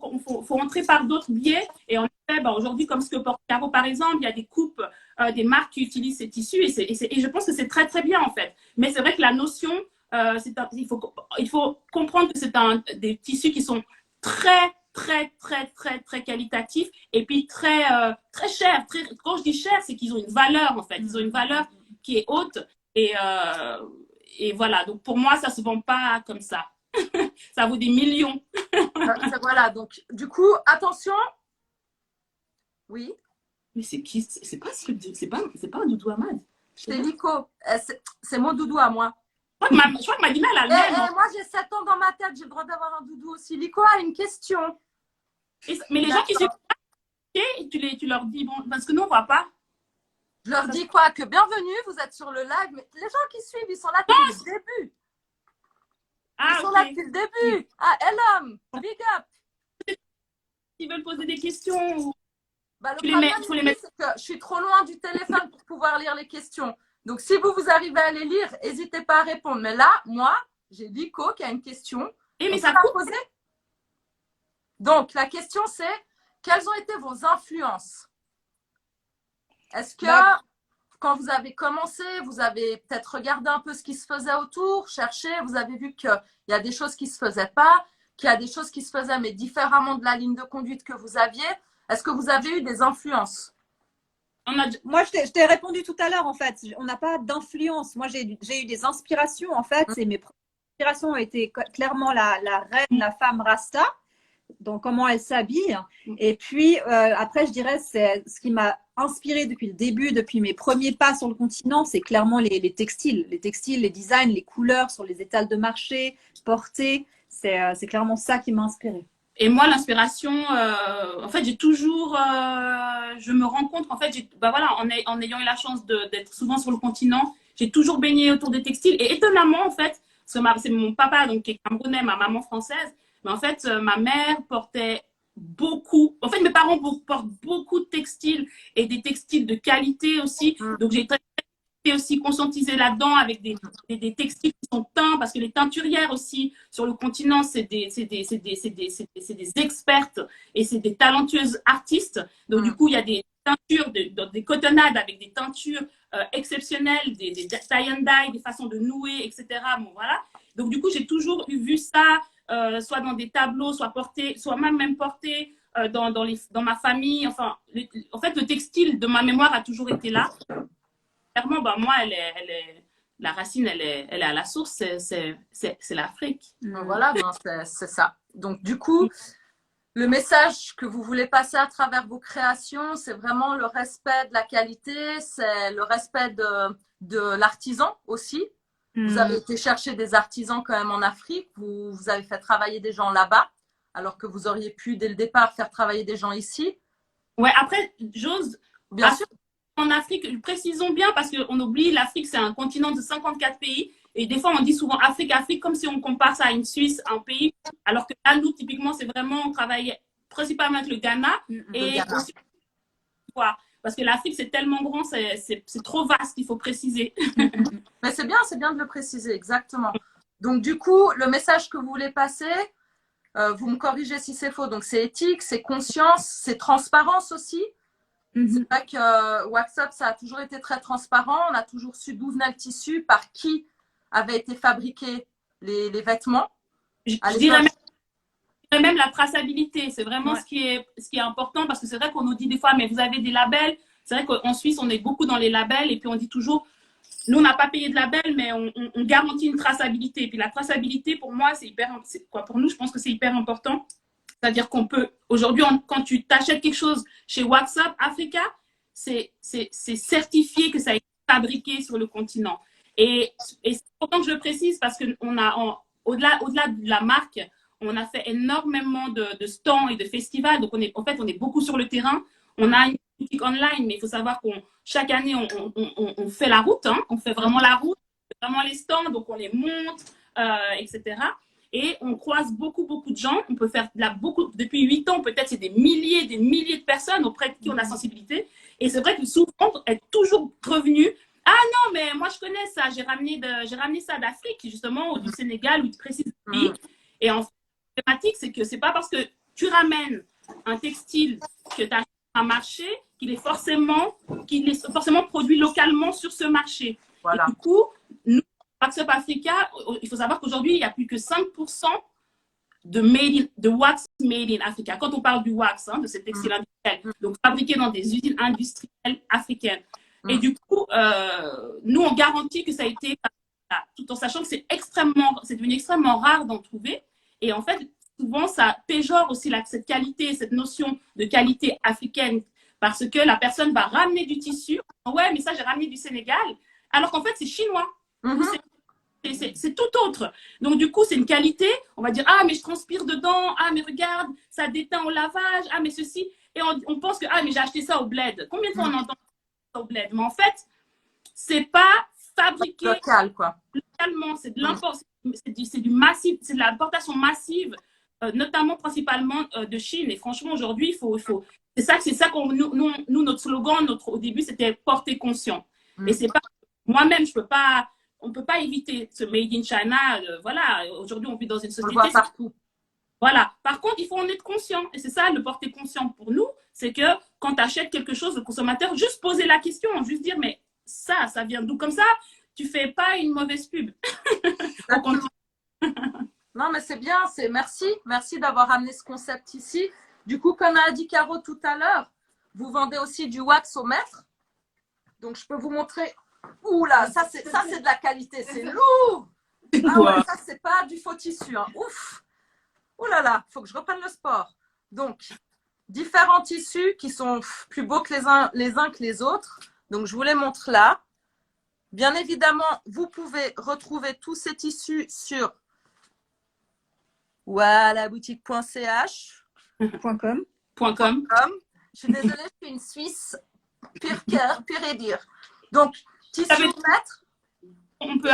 entrer par d'autres biais. Et en effet, aujourd'hui, comme ce que porte Caro, par exemple, il y a des coupes, des marques qui utilisent ces tissus. Et je pense que c'est très, très bien, en fait. Mais c'est vrai que la notion, il faut comprendre que c'est des tissus qui sont très, très, très, très, très qualitatif et puis très, très cher. Quand je dis cher, c'est qu'ils ont une valeur, en fait. Ils ont une valeur qui est haute et voilà. Donc, pour moi, ça se vend pas comme ça. Ça vaut des millions. Voilà, donc, du coup, attention. Oui. Mais c'est qui? C'est pas un Doudou Ahmad. C'est Lico. C'est mon doudou à moi. Je crois que Madina, elle a le même. Moi, j'ai 7 ans dans ma tête. J'ai le droit d'avoir un doudou aussi. Lico a une question. Mais les gens qui suivent, tu leur dis, bon, parce que nous, on ne voit pas. Je leur dis quoi? Que bienvenue, vous êtes sur le live. Mais les gens qui suivent, ils sont là depuis le début. Ils sont là depuis le début. Ah, Elam, big up. Ils veulent poser des questions. Bah, le problème, c'est que je suis trop loin du téléphone pour pouvoir lire les questions. Donc, si vous arrivez à les lire, n'hésitez pas à répondre. Mais là, moi, j'ai Lico qui a une question. Mais ça coupe. Poser. Donc, la question, c'est quelles ont été vos influences? Est-ce que quand vous avez commencé, vous avez peut-être regardé un peu ce qui se faisait autour, cherché, vous avez vu qu'il y a des choses qui ne se faisaient pas, qu'il y a des choses qui se faisaient mais différemment de la ligne de conduite que vous aviez? Est-ce que vous avez eu des influences? Moi, je t'ai répondu tout à l'heure, en fait. On n'a pas d'influence. Moi, j'ai eu des inspirations, en fait. Et mes premières inspirations ont été clairement la reine, la femme Rasta, donc comment elle s'habille. Et puis, après, je dirais, c'est ce qui m'a inspirée depuis le début, depuis mes premiers pas sur le continent, c'est clairement les textiles. Les textiles, les designs, les couleurs sur les étals de marché, portées. C'est clairement ça qui m'a inspirée. Et moi, l'inspiration, en fait, j'ai toujours, je me rends compte qu'en fait, voilà, en ayant eu la chance d'être souvent sur le continent, j'ai toujours baigné autour des textiles. Et étonnamment, en fait, c'est mon papa donc, qui est camerounais, ma maman française, mais en fait, ma mère portait beaucoup, en fait, mes parents portent beaucoup de textiles et des textiles de qualité aussi. Donc, j'ai été aussi conscientisée là-dedans avec des textiles qui sont teints, parce que les teinturières aussi sur le continent, c'est des expertes et c'est des talentueuses artistes. Donc, du coup, il y a des teintures, des cotonnades avec des teintures exceptionnelles, des tie and dye, des façons de nouer, etc. Bon, voilà. Donc, du coup, j'ai toujours vu ça, soit dans des tableaux, soit même porté dans ma famille. Enfin, en fait, le textile de ma mémoire a toujours été là. Clairement, bah, moi, la racine, elle est à la source, c'est l'Afrique. Voilà, c'est ça. Donc, du coup, le message que vous voulez passer à travers vos créations, c'est vraiment le respect de la qualité, c'est le respect de l'artisan aussi. Vous avez été chercher des artisans quand même en Afrique, vous avez fait travailler des gens là-bas, alors que vous auriez pu, dès le départ, faire travailler des gens ici. Ouais, après, j'ose... Bien sûr. En Afrique, précisons bien, parce qu'on oublie, l'Afrique, c'est un continent de 54 pays. Et des fois, on dit souvent Afrique, comme si on compare ça à une Suisse, un pays. Alors que là, nous, typiquement, c'est vraiment, on travaille principalement avec le Ghana. Et aussi, parce que l'Afrique, c'est tellement grand, c'est trop vaste, il faut préciser. Mais c'est bien de le préciser, exactement. Donc, du coup, le message que vous voulez passer, vous me corrigez si c'est faux. Donc, c'est éthique, c'est conscience, c'est transparence aussi. C'est vrai que Wax Up, ça a toujours été très transparent. On a toujours su d'où venait le tissu, par qui avaient été fabriqués les vêtements. Je dirais même la traçabilité. C'est vraiment ce qui est important, parce que c'est vrai qu'on nous dit des fois, mais vous avez des labels. C'est vrai qu'en Suisse, on est beaucoup dans les labels et puis on dit toujours, nous, on n'a pas payé de label, mais on garantit une traçabilité. Et puis la traçabilité, pour moi, pour nous, je pense que c'est hyper important. C'est-à-dire qu'on peut, aujourd'hui, quand tu t'achètes quelque chose chez Wax Up Africa, c'est certifié que ça a été fabriqué sur le continent. Et c'est important que je le précise, parce qu'on a, au-delà de la marque, on a fait énormément de stands et de festivals. Donc, on est beaucoup sur le terrain. On a une boutique online, mais il faut savoir chaque année, on fait la route. Hein. On fait vraiment la route, vraiment les stands, donc on les monte, etc. Et on croise beaucoup de gens. On peut faire depuis 8 ans, peut-être c'est des milliers de personnes auprès de qui on a sensibilité. Et c'est vrai que souvent, on est toujours revenu. Ah non, mais moi je connais ça. J'ai ramené ça d'Afrique, justement, ou du Sénégal, ou du précis pays. Et en fait, la problématique, c'est que c'est pas parce que tu ramènes un textile que tu as un marché qu'il est forcément produit localement sur ce marché. Voilà. Et du coup, nous, Wax Up Africa, il faut savoir qu'aujourd'hui, il n'y a plus que 5% de wax made in Africa. Quand on parle du wax, de ces textiles industriels, donc fabriqués dans des usines industrielles africaines. Et du coup, nous, on garantit que ça a été, tout en sachant que c'est devenu extrêmement rare d'en trouver. Et en fait, souvent, ça péjore aussi cette qualité, cette notion de qualité africaine, parce que la personne va ramener du tissu. Ouais, mais ça, j'ai ramené du Sénégal. Alors qu'en fait, c'est chinois. C'est tout autre. Donc, du coup, c'est une qualité. On va dire, ah, mais je transpire dedans. Ah, mais regarde, ça déteint au lavage. Ah, mais ceci. Et on pense que, ah, mais j'ai acheté ça au bled. Combien de fois on entend ça au bled? Mais en fait, c'est pas fabriqué local, quoi. Localement. C'est de l'import. C'est du massif. C'est de l'importation massive, notamment, principalement de Chine. Et franchement, aujourd'hui, c'est ça qu'on, nous, notre slogan, au début, c'était porter conscient. Et c'est pas, moi-même, on ne peut pas éviter ce Made in China. Voilà, aujourd'hui, on vit dans une société. On le voit partout. Voilà. Par contre, il faut en être conscient. Et c'est ça, le porter conscient pour nous. C'est que quand tu achètes quelque chose, le consommateur, juste poser la question, juste dire, mais ça vient d'où? Comme ça, tu ne fais pas une mauvaise pub. Non, mais c'est bien. Merci d'avoir amené ce concept ici. Du coup, comme a dit Caro tout à l'heure, vous vendez aussi du wax au mètre. Donc, je peux vous montrer. Ouh là, ça c'est de la qualité, c'est lourd. Ah ouais, ça c'est pas du faux tissu. Hein. Ouf. Ouh là là, il faut que je reprenne le sport. Donc, différents tissus qui sont plus beaux que les uns que les autres. Donc, je vous les montre là. Bien évidemment, vous pouvez retrouver tous ces tissus sur .com. Je suis désolée, je suis une Suisse pur cœur, pur et dire. Donc, tissu mètre. On peut,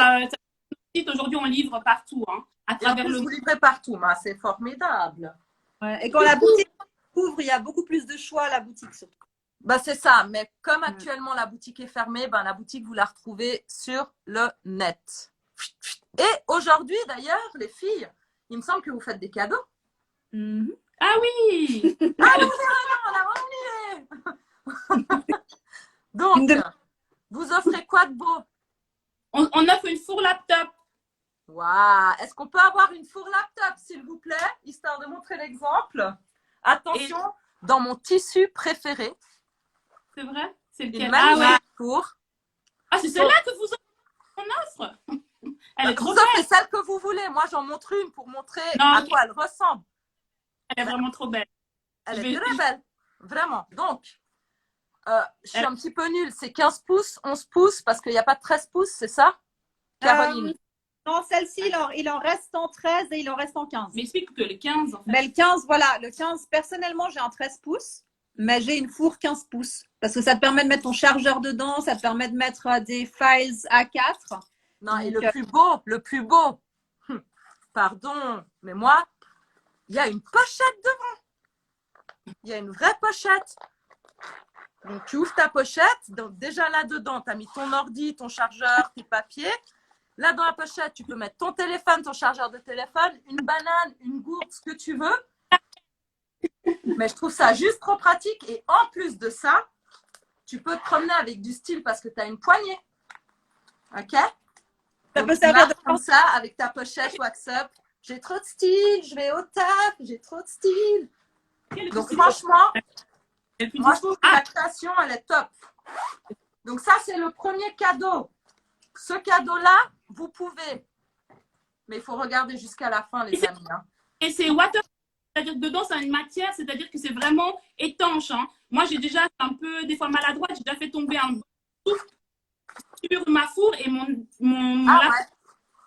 aujourd'hui, on livre partout, à travers le monde. Vous livrez partout, c'est formidable. Ouais, et quand la boutique ouvre, il y a beaucoup plus de choix à la boutique surtout. C'est ça, mais comme actuellement la boutique est fermée, la boutique, vous la retrouvez sur le net. Et aujourd'hui, d'ailleurs, les filles, il me semble que vous faites des cadeaux. Ah oui. Ah oui, on a oublié. Donc, vous offrez quoi de beau? On offre une four laptop. Waouh! Est-ce qu'on peut avoir une four laptop, s'il vous plaît, histoire de montrer l'exemple? Attention, dans mon tissu préféré. C'est vrai? C'est lequel? Une magnifique four. Ah, c'est celle-là que vous offre? Elle est trop vous belle. offrez celle que vous voulez. Moi, j'en montre une pour montrer à quoi elle ressemble. Elle est vraiment trop belle. Elle est très belle. Vraiment. Donc, je suis un petit peu nulle. C'est 15 pouces, 11 pouces, parce qu'il n'y a pas de 13 pouces, c'est ça, Caroline? Non, celle-ci, il en reste en 13 et il en reste en 15. Mais explique que le 15, en fait. Mais le 15, voilà. Le 15, personnellement, j'ai un 13 pouces, mais j'ai une four 15 pouces. Parce que ça te permet de mettre ton chargeur dedans, ça te permet de mettre des files A4. Non, et le plus beau, pardon, mais moi, il y a une pochette devant. Il y a une vraie pochette. Donc, tu ouvres ta pochette. Donc, déjà là-dedans, tu as mis ton ordi, ton chargeur, tes papiers. Là, dans la pochette, tu peux mettre ton téléphone, ton chargeur de téléphone, une banane, une gourde, ce que tu veux. Mais je trouve ça juste trop pratique. Et en plus de ça, tu peux te promener avec du style parce que tu as une poignée. OK? Ça peut servir comme ça, avec ta pochette WhatsApp. J'ai trop de style, je vais au taf, j'ai trop de style. Donc, franchement, moi, je trouve que la création, elle est top. Donc, ça, c'est le premier cadeau. Ce cadeau-là, vous pouvez. Mais il faut regarder jusqu'à la fin, les amis. Et c'est water, c'est-à-dire que dedans, c'est une matière, c'est-à-dire que c'est vraiment étanche. Moi, j'ai déjà un peu, des fois maladroite, j'ai déjà fait tomber un souffle sur ma four et mon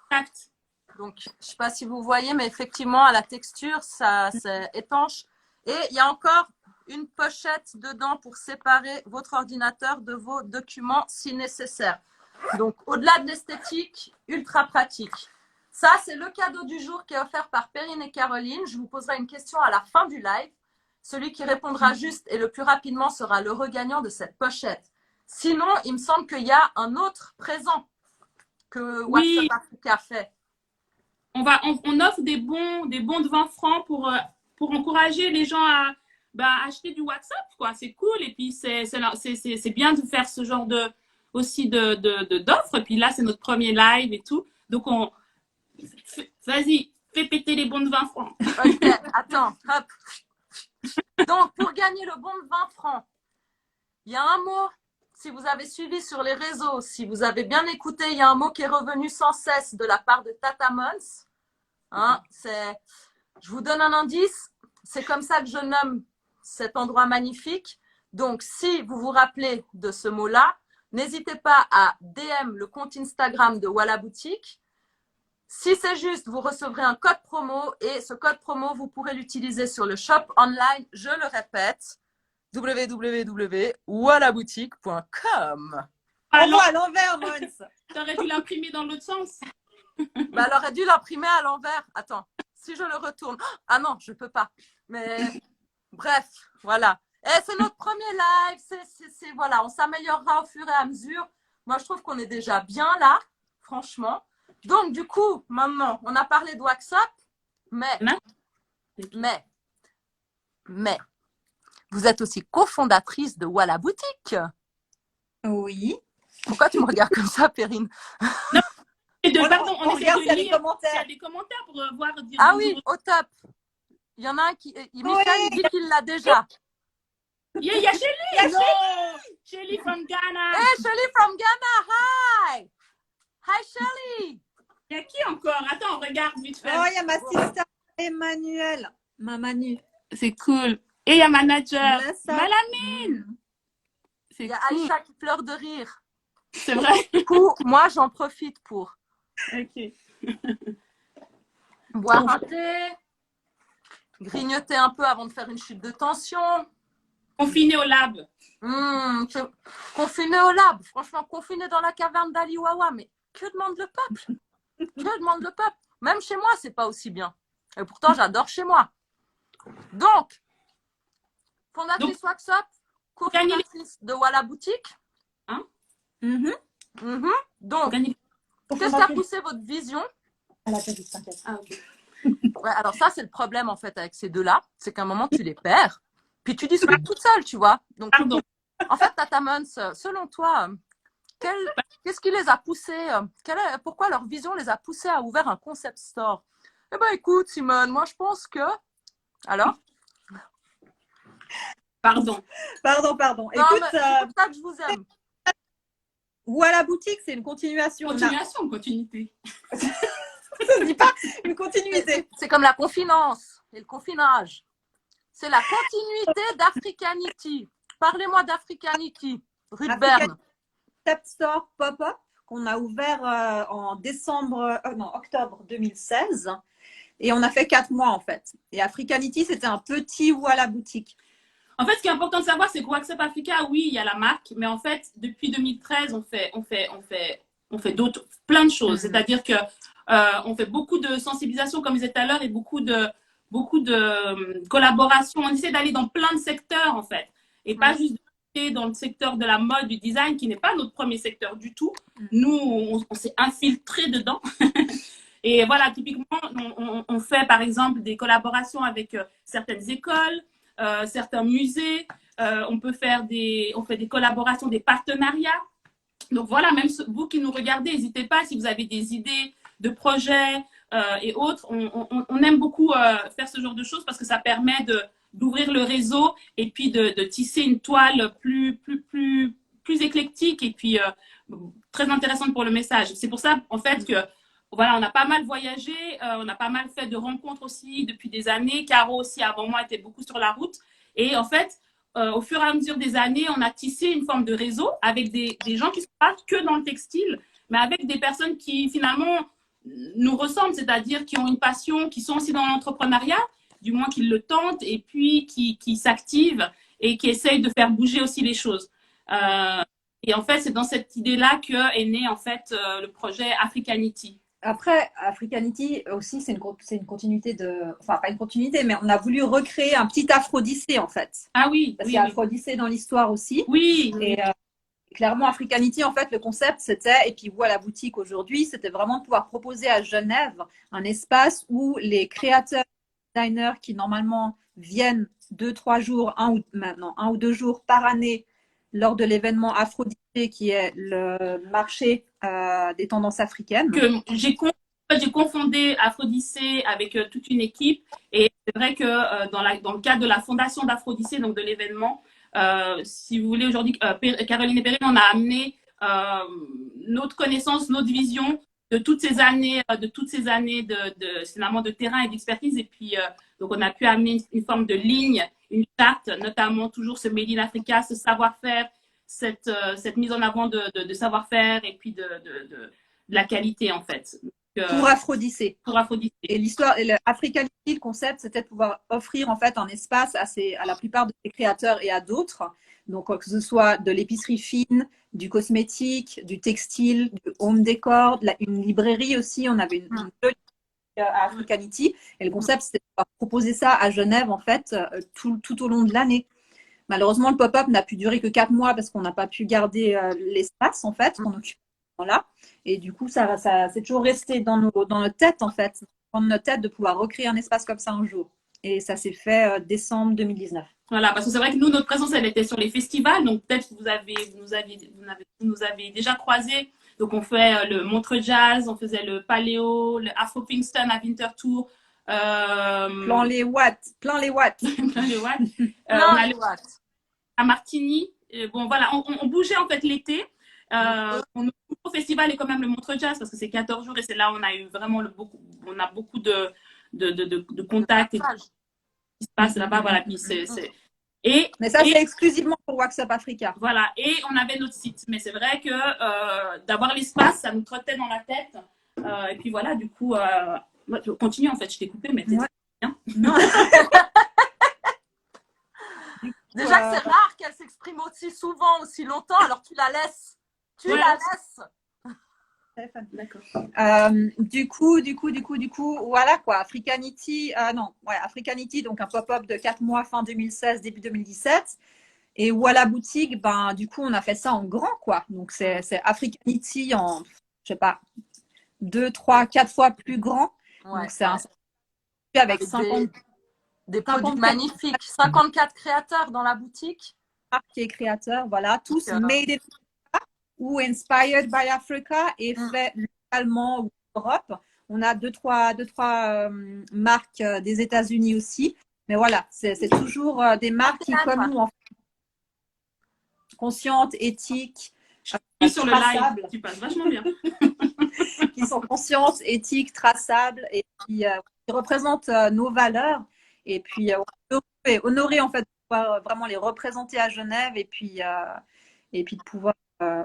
contact. Donc, je ne sais pas si vous voyez, mais effectivement, à la texture, ça, c'est étanche. Et il y a encore une pochette dedans pour séparer votre ordinateur de vos documents si nécessaire. Donc, au-delà de l'esthétique, ultra pratique. Ça, c'est le cadeau du jour qui est offert par Perrine et Caroline. Je vous poserai une question à la fin du live. Celui qui répondra juste et le plus rapidement sera l'heureux gagnant de cette pochette. Sinon, il me semble qu'il y a un autre présent que WhatsApp Africa fait. On offre des bons de 20 francs pour encourager les gens à acheter du WhatsApp, quoi. C'est cool. Et puis, c'est bien de faire ce genre d'offres. Et puis là, c'est notre premier live et tout. Donc, vas-y, fais péter les bons de 20 francs. Ok, attends, hop. Donc, pour gagner le bon de 20 francs, il y a un mot, si vous avez suivi sur les réseaux, si vous avez bien écouté, il y a un mot qui est revenu sans cesse de la part de Tata Mons. Hein, je vous donne un indice, c'est comme ça que je nomme cet endroit magnifique. Donc, si vous vous rappelez de ce mot-là, n'hésitez pas à DM le compte Instagram de Voilà Boutique. Si c'est juste, vous recevrez un code promo et ce code promo, vous pourrez l'utiliser sur le shop online. Je le répète, www.wallaboutique.com. On voit à l'envers, Mons. T'aurais dû l'imprimer dans l'autre sens. Bah, elle aurait dû l'imprimer à l'envers. Attends, si je le retourne. Ah non, je peux pas. Mais bref, voilà. Et c'est notre premier live. Voilà, on s'améliorera au fur et à mesure. Moi, je trouve qu'on est déjà bien là, franchement. Donc, du coup, maintenant, on a parlé de WhatsApp, mais, vous êtes aussi cofondatrice de Voilà Boutique. Oui. Pourquoi tu me regardes comme ça, Perrine? Non, pardon, on regarde s'il y a des lire commentaires. s'il y a des commentaires pour voir. Ah oui, au top. Il y en a un qui. Michel, il dit qu'il l'a déjà. Il y a Shelly. Shelly from Ghana. Hey, Shelly from Ghana. Hi. Hi, Shelly. Il y a qui encore? Attends, on regarde vite fait. Oh, il y a ma sister Emmanuel. Ma Manu. C'est cool. Et il y a manager. Melissa. Malamine. Il y a Aïcha qui pleure de rire. C'est vrai. Du coup, moi, j'en profite pour Ok. boire un thé, grignoter un peu avant de faire une chute de tension. Confiné au lab. Confiné au lab. Franchement, confiné dans la caverne d'Ali Wawa. Mais que demande le peuple? Que demande le peuple? Même chez moi, c'est pas aussi bien. Et pourtant, j'adore chez moi. Donc, fondatrice WhatsApp, cofondatrice de Voilà Boutique. Hein? Donc, qu'est-ce qui a poussé votre vision? Ah, okay. Ouais, alors ça, c'est le problème en fait avec ces deux-là. C'est qu'à un moment, tu les perds. Puis tu discutes toute seule, tu vois. Donc, en fait, Tata Mons, selon toi, qu'est-ce qui les a poussés? Pourquoi leur vision les a poussés à ouvrir un concept store? Eh bien, écoute, Simone, moi, je pense que... Alors? Pardon. Non, Écoute, c'est pour ça que je vous aime. Voilà Boutique, c'est une continuation. Continuité. Ça ne dit pas une continuité. C'est comme la confinance et le confinage. C'est la continuité d'Africanity. Parlez-moi d'Africanity, rue de Berne. Concept Store Pop-up qu'on a ouvert en octobre 2016. Et on a fait 4 mois en fait. Et Africanity, c'était un petit Voilà Boutique. En fait, ce qui est important de savoir, c'est que WhatsApp Africa, oui, il y a la marque, mais en fait, depuis 2013, on fait plein de choses. C'est-à-dire que on fait beaucoup de sensibilisation, comme je disais tout à l'heure, et beaucoup de collaboration. On essaie d'aller dans plein de secteurs, en fait, et pas juste dans le secteur de la mode, du design, qui n'est pas notre premier secteur du tout. Nous, on s'est infiltré dedans. Et voilà, typiquement, on fait par exemple des collaborations avec certaines écoles, certains musées. On fait des collaborations, des partenariats. Donc voilà, même vous qui nous regardez, n'hésitez pas si vous avez des idées de projets et autres. On aime beaucoup faire ce genre de choses parce que ça permet d'ouvrir le réseau et puis de tisser une toile plus éclectique et puis très intéressante pour le message. C'est pour ça, en fait, que voilà, on a pas mal voyagé, on a pas mal fait de rencontres aussi depuis des années. Caro aussi, avant moi, était beaucoup sur la route. Et en fait, au fur et à mesure des années, on a tissé une forme de réseau avec des gens qui ne sont pas que dans le textile, mais avec des personnes qui finalement nous ressemblent, c'est-à-dire qui ont une passion, qui sont aussi dans l'entrepreneuriat, du moins qui le tentent, et puis qui s'activent et qui essayent de faire bouger aussi les choses. Et en fait, c'est dans cette idée-là qu'est né en fait le projet Africanity. Après, Africanity aussi, c'est une continuité enfin, pas une continuité, mais on a voulu recréer un petit Aphrodisée, en fait. Ah oui. Parce qu'il y a Aphrodisée dans l'histoire aussi. Oui. Et clairement, Africanity, en fait, le concept, c'était, et puis Voilà Boutique aujourd'hui, c'était vraiment de pouvoir proposer à Genève un espace où les créateurs, designers qui normalement viennent 2-3 jours, 1 ou 2 jours par année lors de l'événement Aphrodisée, qui est le marché des tendances africaines. Que j'ai j'ai confondé Aphrodisée avec toute une équipe. Et c'est vrai que dans le cadre de la fondation d'Aphrodisée, donc de l'événement, si vous voulez, aujourd'hui, Caroline et Perrine, on a amené notre connaissance, notre vision de toutes ces années, finalement de terrain et d'expertise. Et puis, donc, on a pu amener une forme de ligne, une charte, notamment toujours ce Made in Africa, ce savoir-faire, cette mise en avant de savoir-faire et puis de la qualité, en fait. Pour Aphrodisée. Pour Aphrodisée. Et l'histoire, Africanity, le concept, c'était de pouvoir offrir en fait un espace à la plupart de ses créateurs et à d'autres. Donc, que ce soit de l'épicerie fine, du cosmétique, du textile, du home décor, une librairie aussi. On avait une à Africanity. Et le concept, c'était de pouvoir proposer ça à Genève, en fait, tout au long de l'année. Malheureusement, le pop-up n'a pu durer que 4 mois parce qu'on n'a pas pu garder l'espace, en fait, qu'on occupe là. Et du coup, ça c'est toujours resté dans notre tête, en fait, dans notre tête de pouvoir recréer un espace comme ça un jour. Et ça s'est fait décembre 2019. Voilà, parce que c'est vrai que nous, notre présence, elle était sur les festivals. Donc, peut-être que vous nous avez déjà croisés. Donc, on fait le Montreux Jazz, on faisait le Paléo, le Afro Kingston à Winterthur. Plein les watts. Plein les watts. On a le à Martigny. Bon, voilà, on bougeait en fait l'été. Au festival est quand même le Montreux Jazz parce que c'est 14 jours et c'est là où on a eu vraiment beaucoup de contacts et de ce qui se passe là-bas. Voilà, puis mais ça, c'est exclusivement pour Wax Up Africa. Voilà, et on avait notre site. Mais c'est vrai que d'avoir l'espace, ça nous trottait dans la tête. Et puis voilà, du coup, continue en fait, je t'ai coupé, mais t'es bien. Non. Déjà que c'est rare qu'elle s'exprime aussi souvent, aussi longtemps, alors tu la laisses. La laisses. D'accord. Du coup, voilà quoi. Africanity, Africanity, donc un pop-up de 4 mois fin 2016, début 2017. Et Walla Boutique, du coup, on a fait ça en grand quoi. Donc c'est Africanity en, je sais pas, 2, 3, 4 fois plus grand. Ouais, donc c'est un avec 50. Des produits magnifiques. 54 créateurs dans la boutique. Qui est créateur, voilà, tous made in Africa ou inspired by Africa et fait localement ou en Europe. On a deux, trois marques des États-Unis aussi. Mais voilà, c'est toujours des marques qui, comme nous, en fait, conscientes, éthiques, sur le live, tu passes vachement bien. qui sont conscientes, éthiques, traçables et qui représentent nos valeurs. Et puis, honorer en fait de pouvoir vraiment les représenter à Genève et puis de pouvoir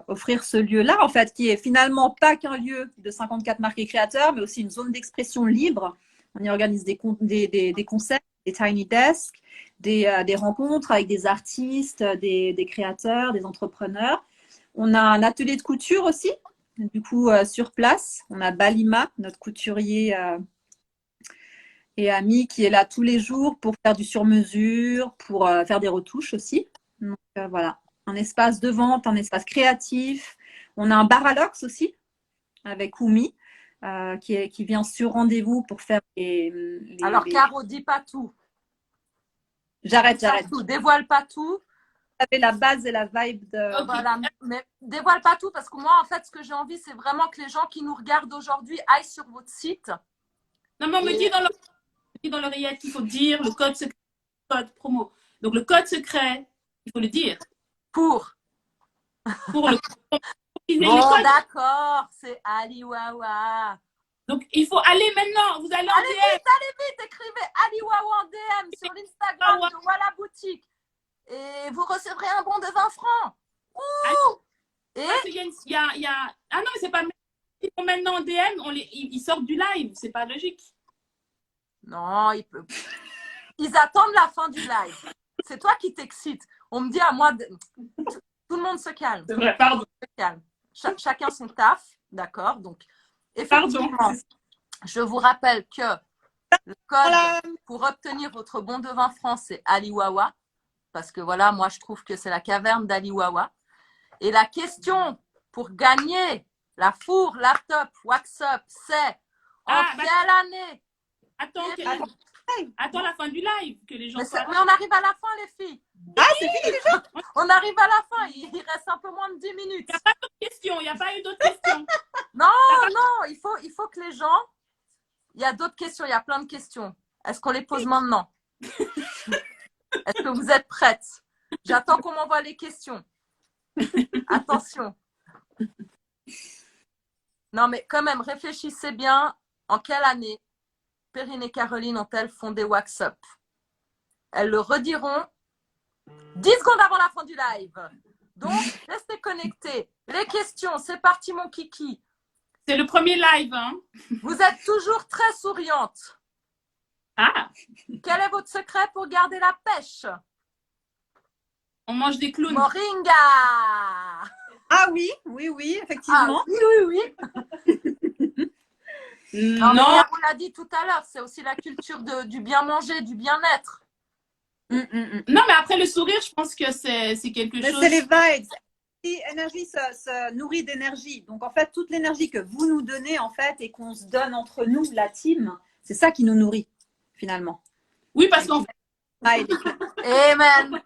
offrir ce lieu-là, en fait, qui est finalement pas qu'un lieu de 54 marques et créateurs, mais aussi une zone d'expression libre. On y organise des concerts, des tiny desks, des rencontres avec des artistes, des créateurs, des entrepreneurs. On a un atelier de couture aussi, du coup, sur place. On a Balima, notre couturier et ami qui est là tous les jours pour faire du sur-mesure, pour faire des retouches aussi. Donc voilà, un espace de vente, un espace créatif. On a un bar à l'ox aussi avec Oumi qui vient sur rendez-vous pour faire Alors Caro, dis pas tout. J'arrête. Tout. Dévoile pas tout. Vous avez la base et la vibe de… Voilà, mais dévoile pas tout parce que moi, en fait, ce que j'ai envie, c'est vraiment que les gens qui nous regardent aujourd'hui aillent sur votre site. Non, mais on me dit dans l'oreillette qu'il faut dire le code secret, code promo. Donc, le code secret, il faut le dire. Pour le bon, d'accord, c'est Aliwawa. Donc, il faut aller maintenant. Vous allez en DM. Allez vite, écrivez Aliwawa en DM sur l'Instagram de Walla Boutique. Et vous recevrez un bon de 20 francs. Ouh! Et ah non, mais c'est pas maintenant en DM, ils sortent du live. C'est pas logique. Non, ils attendent la fin du live. C'est toi qui t'excites. On me dit à moi, tout le monde se calme. C'est vrai, pardon. Se calme. Chacun son taf, d'accord. Donc, effectivement, je vous rappelle que le code pour obtenir votre bon de 20 francs, c'est Aliwawa. Parce que voilà, moi, je trouve que c'est la caverne d'Aliwawa. Et la question pour gagner la four, laptop, wax up, c'est en quelle année? Attends la fin du live, que les gens mais on arrive à la fin, les filles. Ah, c'est fini déjà? On arrive à la fin, il reste un peu moins de 10 minutes. Il n'y a pas eu d'autres questions, Non, il faut que les gens il y a d'autres questions, il y a plein de questions. Est-ce qu'on les pose maintenant? Est-ce que vous êtes prêtes? J'attends qu'on m'envoie les questions. Attention. Non, mais quand même, réfléchissez bien. En quelle année Perrine et Caroline ont-elles fondé Wax Up? Elles le rediront 10 secondes avant la fin du live. Donc, restez connectés. Les questions, c'est parti mon kiki. C'est le premier live, hein? Vous êtes toujours très souriante. Ah! Quel est votre secret pour garder la pêche? On mange des clowns. Moringa! Ah oui, oui, oui, effectivement. Ah, oui. Non, mais on l'a dit tout à l'heure, c'est aussi la culture du bien manger, du bien-être. Non, mais après le sourire, je pense que c'est quelque chose. C'est les vibes. L'énergie se nourrit d'énergie. Donc, en fait, toute l'énergie que vous nous donnez, en fait, et qu'on se donne entre nous, la team, c'est ça qui nous nourrit, finalement. Oui, parce qu'en fait. Amen. Amen,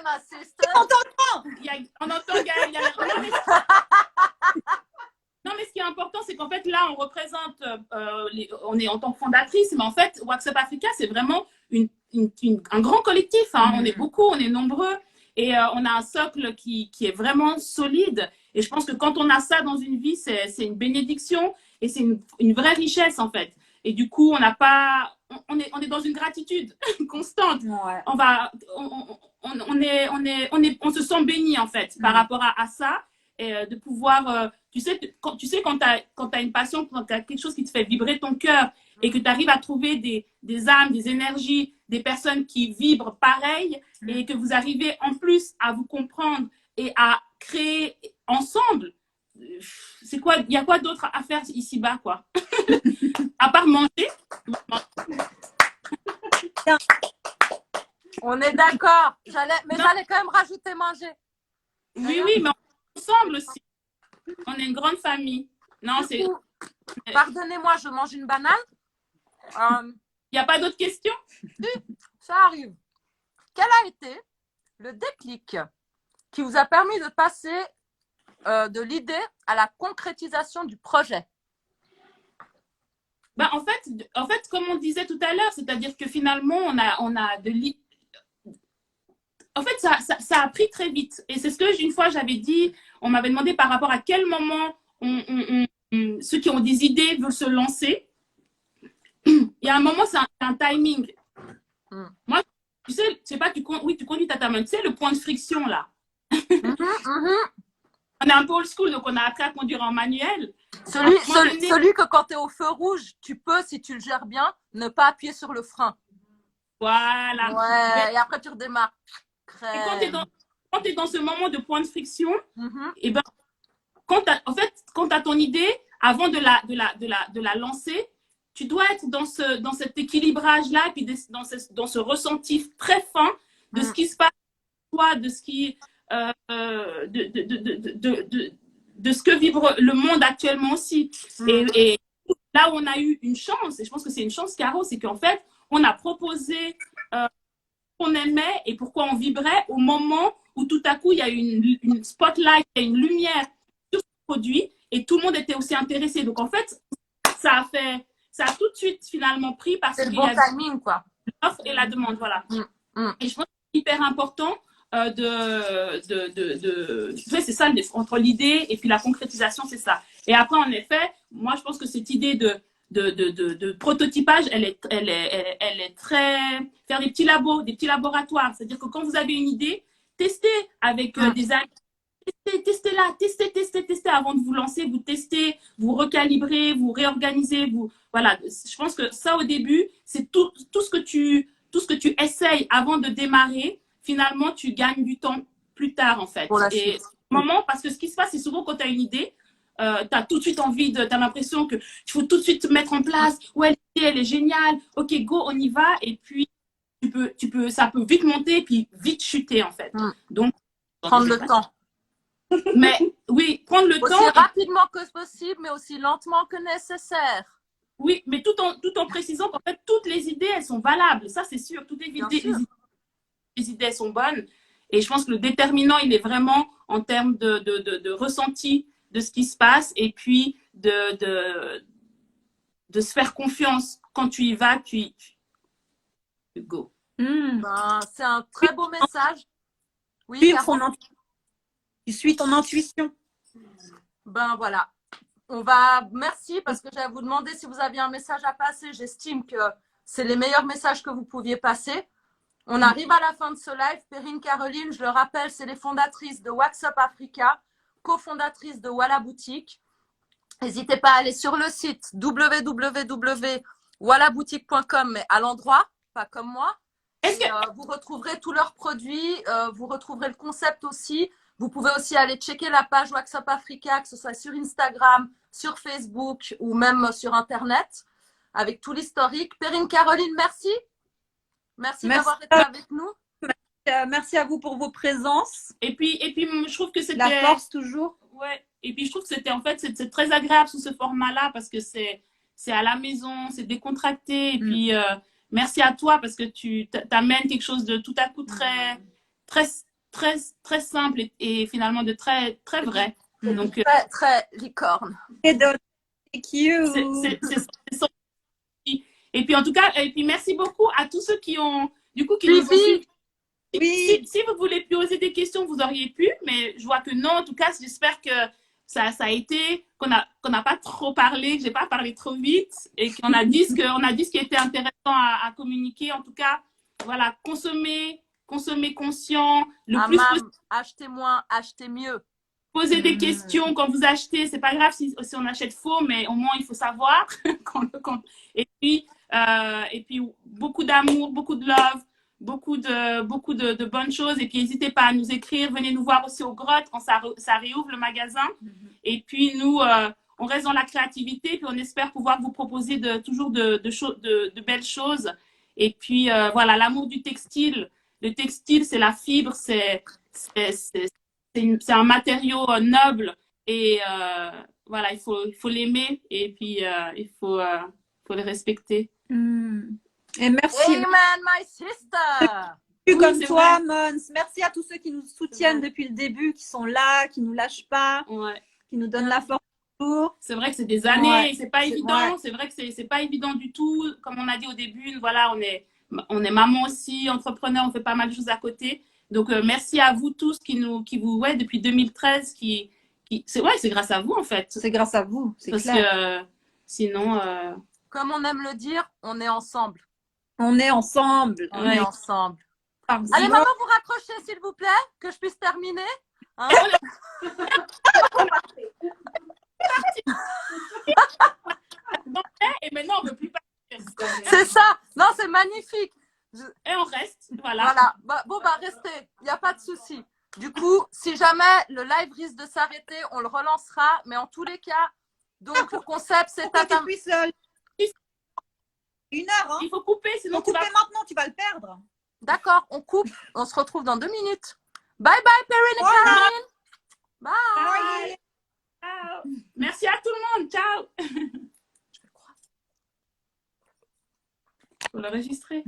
ma sister. On entend Gaëlle. Non, mais ce qui est important, c'est qu'en fait, là, on représente, on est en tant que fondatrice, mais en fait, Wax Up Africa, c'est vraiment un grand collectif. Hein. On est beaucoup, on est nombreux, et on a un socle qui est vraiment solide. Et je pense que quand on a ça dans une vie, c'est une bénédiction, et c'est une vraie richesse, en fait. Et du coup, on est dans une gratitude constante. Ouais. On se sent béni, en fait, par rapport à ça. Et de pouvoir, tu sais, quand tu as une passion, quand tu as quelque chose qui te fait vibrer ton cœur et que tu arrives à trouver des âmes, des énergies, des personnes qui vibrent pareil et que vous arrivez en plus à vous comprendre et à créer ensemble, c'est quoi, il y a quoi d'autre à faire ici-bas, quoi? À part manger. On est d'accord. J'allais quand même rajouter manger. Oui, mais ensemble aussi. On est une grande famille. Non, c'est. Pardonnez-moi, je mange une banane. Il n'y a pas d'autres questions? Ça arrive. Quel a été le déclic qui vous a permis de passer de l'idée à la concrétisation du projet? Ben, en fait, comme on disait tout à l'heure, c'est-à-dire que finalement, on a de l'idée. En fait, ça a pris très vite. Et c'est ce que une fois j'avais dit, on m'avait demandé par rapport à quel moment ceux qui ont des idées veulent se lancer. Il y a un moment, c'est un timing. Moi, tu sais, je sais pas, tu conduis ta main. Tu sais, le point de friction, là. On est un peu old school, donc on a appris à conduire en manuel. Celui que quand tu es au feu rouge, tu peux, si tu le gères bien, ne pas appuyer sur le frein. Voilà. Ouais, et après tu redémarres. Et quand tu es dans ce moment de point de friction, et ben, quand tu as ton idée, avant de la lancer, tu dois être dans cet équilibrage-là, et puis dans ce ressenti très fin de ce qui se passe, de ce qui, de ce que vibre le monde actuellement aussi. Et là où on a eu une chance, et je pense que c'est une chance, Caro, c'est qu'en fait, on a proposé qu'on aimait et pourquoi on vibrait au moment où tout à coup, il y a une spotlight, il y a une lumière sur ce produit et tout le monde était aussi intéressé. Donc, en fait, ça a tout de suite finalement pris parce qu'il y a timing, quoi. L'offre et la demande, voilà. Et je pense que c'est hyper important c'est ça, entre l'idée et puis la concrétisation, c'est ça. Et après, en effet, moi, je pense que cette idée de prototypage, elle est très... Faire des petits labos, des petits laboratoires. C'est-à-dire que quand vous avez une idée, testez avec des amis. Testez avant de vous lancer, vous testez, vous recalibrez, vous réorganisez, voilà. Je pense que ça, au début, c'est tout ce que tu essayes avant de démarrer. Finalement, tu gagnes du temps plus tard, en fait. Et moment, parce que ce qui se passe, c'est souvent quand tu as une idée, tu as tout de suite envie tu as l'impression que tu faut tout de suite te mettre en place. Ouais, l'idée, elle est géniale. Ok, go, on y va. Et puis, ça peut vite monter et puis vite chuter, en fait. Donc, prendre le temps. Mais oui, prendre le temps. Aussi rapidement que possible, mais aussi lentement que nécessaire. Oui, mais tout en précisant qu'en fait, toutes les idées, elles sont valables. Ça, c'est sûr. Toutes les idées sont bonnes. Et je pense que le déterminant, il est vraiment en termes de ressenti de ce qui se passe et puis se faire confiance. Quand tu y vas, tu go. Ben, c'est un très beau message. Oui, tu suis ton intuition. Ben voilà. Merci parce que j'allais vous demander si vous aviez un message à passer. J'estime que c'est les meilleurs messages que vous pouviez passer. On arrive à la fin de ce live. Perrine Caroline, je le rappelle, c'est les fondatrices de Wax Up Africa, cofondatrices de Walla Boutique. N'hésitez pas à aller sur le site www.wallaboutique.com, mais à l'endroit, pas comme moi. Vous retrouverez tous leurs produits, vous retrouverez le concept aussi. Vous pouvez aussi aller checker la page Wax Up Africa, que ce soit sur Instagram, sur Facebook ou même sur Internet, avec tout l'historique. Perrine Caroline, merci. Merci d'avoir été avec nous. Merci à vous pour vos présences. Et puis je trouve que c'était... La force toujours. Ouais. Et puis je trouve que c'était en fait, c'est très agréable sous ce format-là parce que c'est à la maison, c'est décontracté. Et puis merci à toi parce que tu t'amènes quelque chose de tout à coup très simple et finalement de très vrai. Donc très licorne. Et puis en tout cas, et puis merci beaucoup à tous ceux qui ont nous ont suivis. Oui. Si vous voulez poser des questions, vous auriez pu, mais je vois que non. En tout cas, j'espère que ça a été, qu'on n'a pas trop parlé, que j'ai pas parlé trop vite et qu'on a dit ce qui était intéressant à communiquer. En tout cas, voilà, consommer conscient, le plus possible. Achetez moins, achetez mieux. Poser des questions quand vous achetez, c'est pas grave si on achète faux, mais au moins il faut savoir. Et puis beaucoup d'amour, beaucoup de love, beaucoup de bonnes choses. Et puis n'hésitez pas à nous écrire, venez nous voir aussi aux grottes quand ça réouvre le magasin. Et puis nous, on reste dans la créativité, puis on espère pouvoir vous proposer toujours de belles choses. Et puis voilà, l'amour du textile. Le textile, c'est la fibre, c'est un matériau noble et voilà, il faut l'aimer et puis il faut le respecter. Et merci. Amen, my sister. Comme toi, Mons. Merci à tous ceux qui nous soutiennent depuis le début, qui sont là, qui nous lâchent pas, qui nous donnent la force. C'est vrai que c'est des années, c'est pas évident. C'est vrai que c'est pas évident du tout. Comme on a dit au début, voilà, on est maman aussi, entrepreneur, on fait pas mal de choses à côté. Donc, merci à vous tous qui vous, depuis 2013, c'est grâce à vous, en fait. C'est grâce à vous, c'est clair. Parce que sinon... Comme on aime le dire, on est ensemble. On est ensemble. On est ensemble. Allez, maman, vous raccrochez, s'il vous plaît, que je puisse terminer. Hein? Et maintenant, on ne veut plus partir. C'est ça. Non, c'est magnifique. Et on reste, voilà. Restez, il n'y a pas de souci. Du coup, si jamais le live risque de s'arrêter, on le relancera. Mais en tous les cas, donc le concept, c'est une heure. Hein. Il faut couper, sinon maintenant, tu vas le perdre. D'accord, on coupe. On se retrouve dans 2 minutes. Bye bye, Perrine et Caroline. Bye. Ciao. Merci à tout le monde. Ciao. Je vais le croire. Faut l'enregistrer.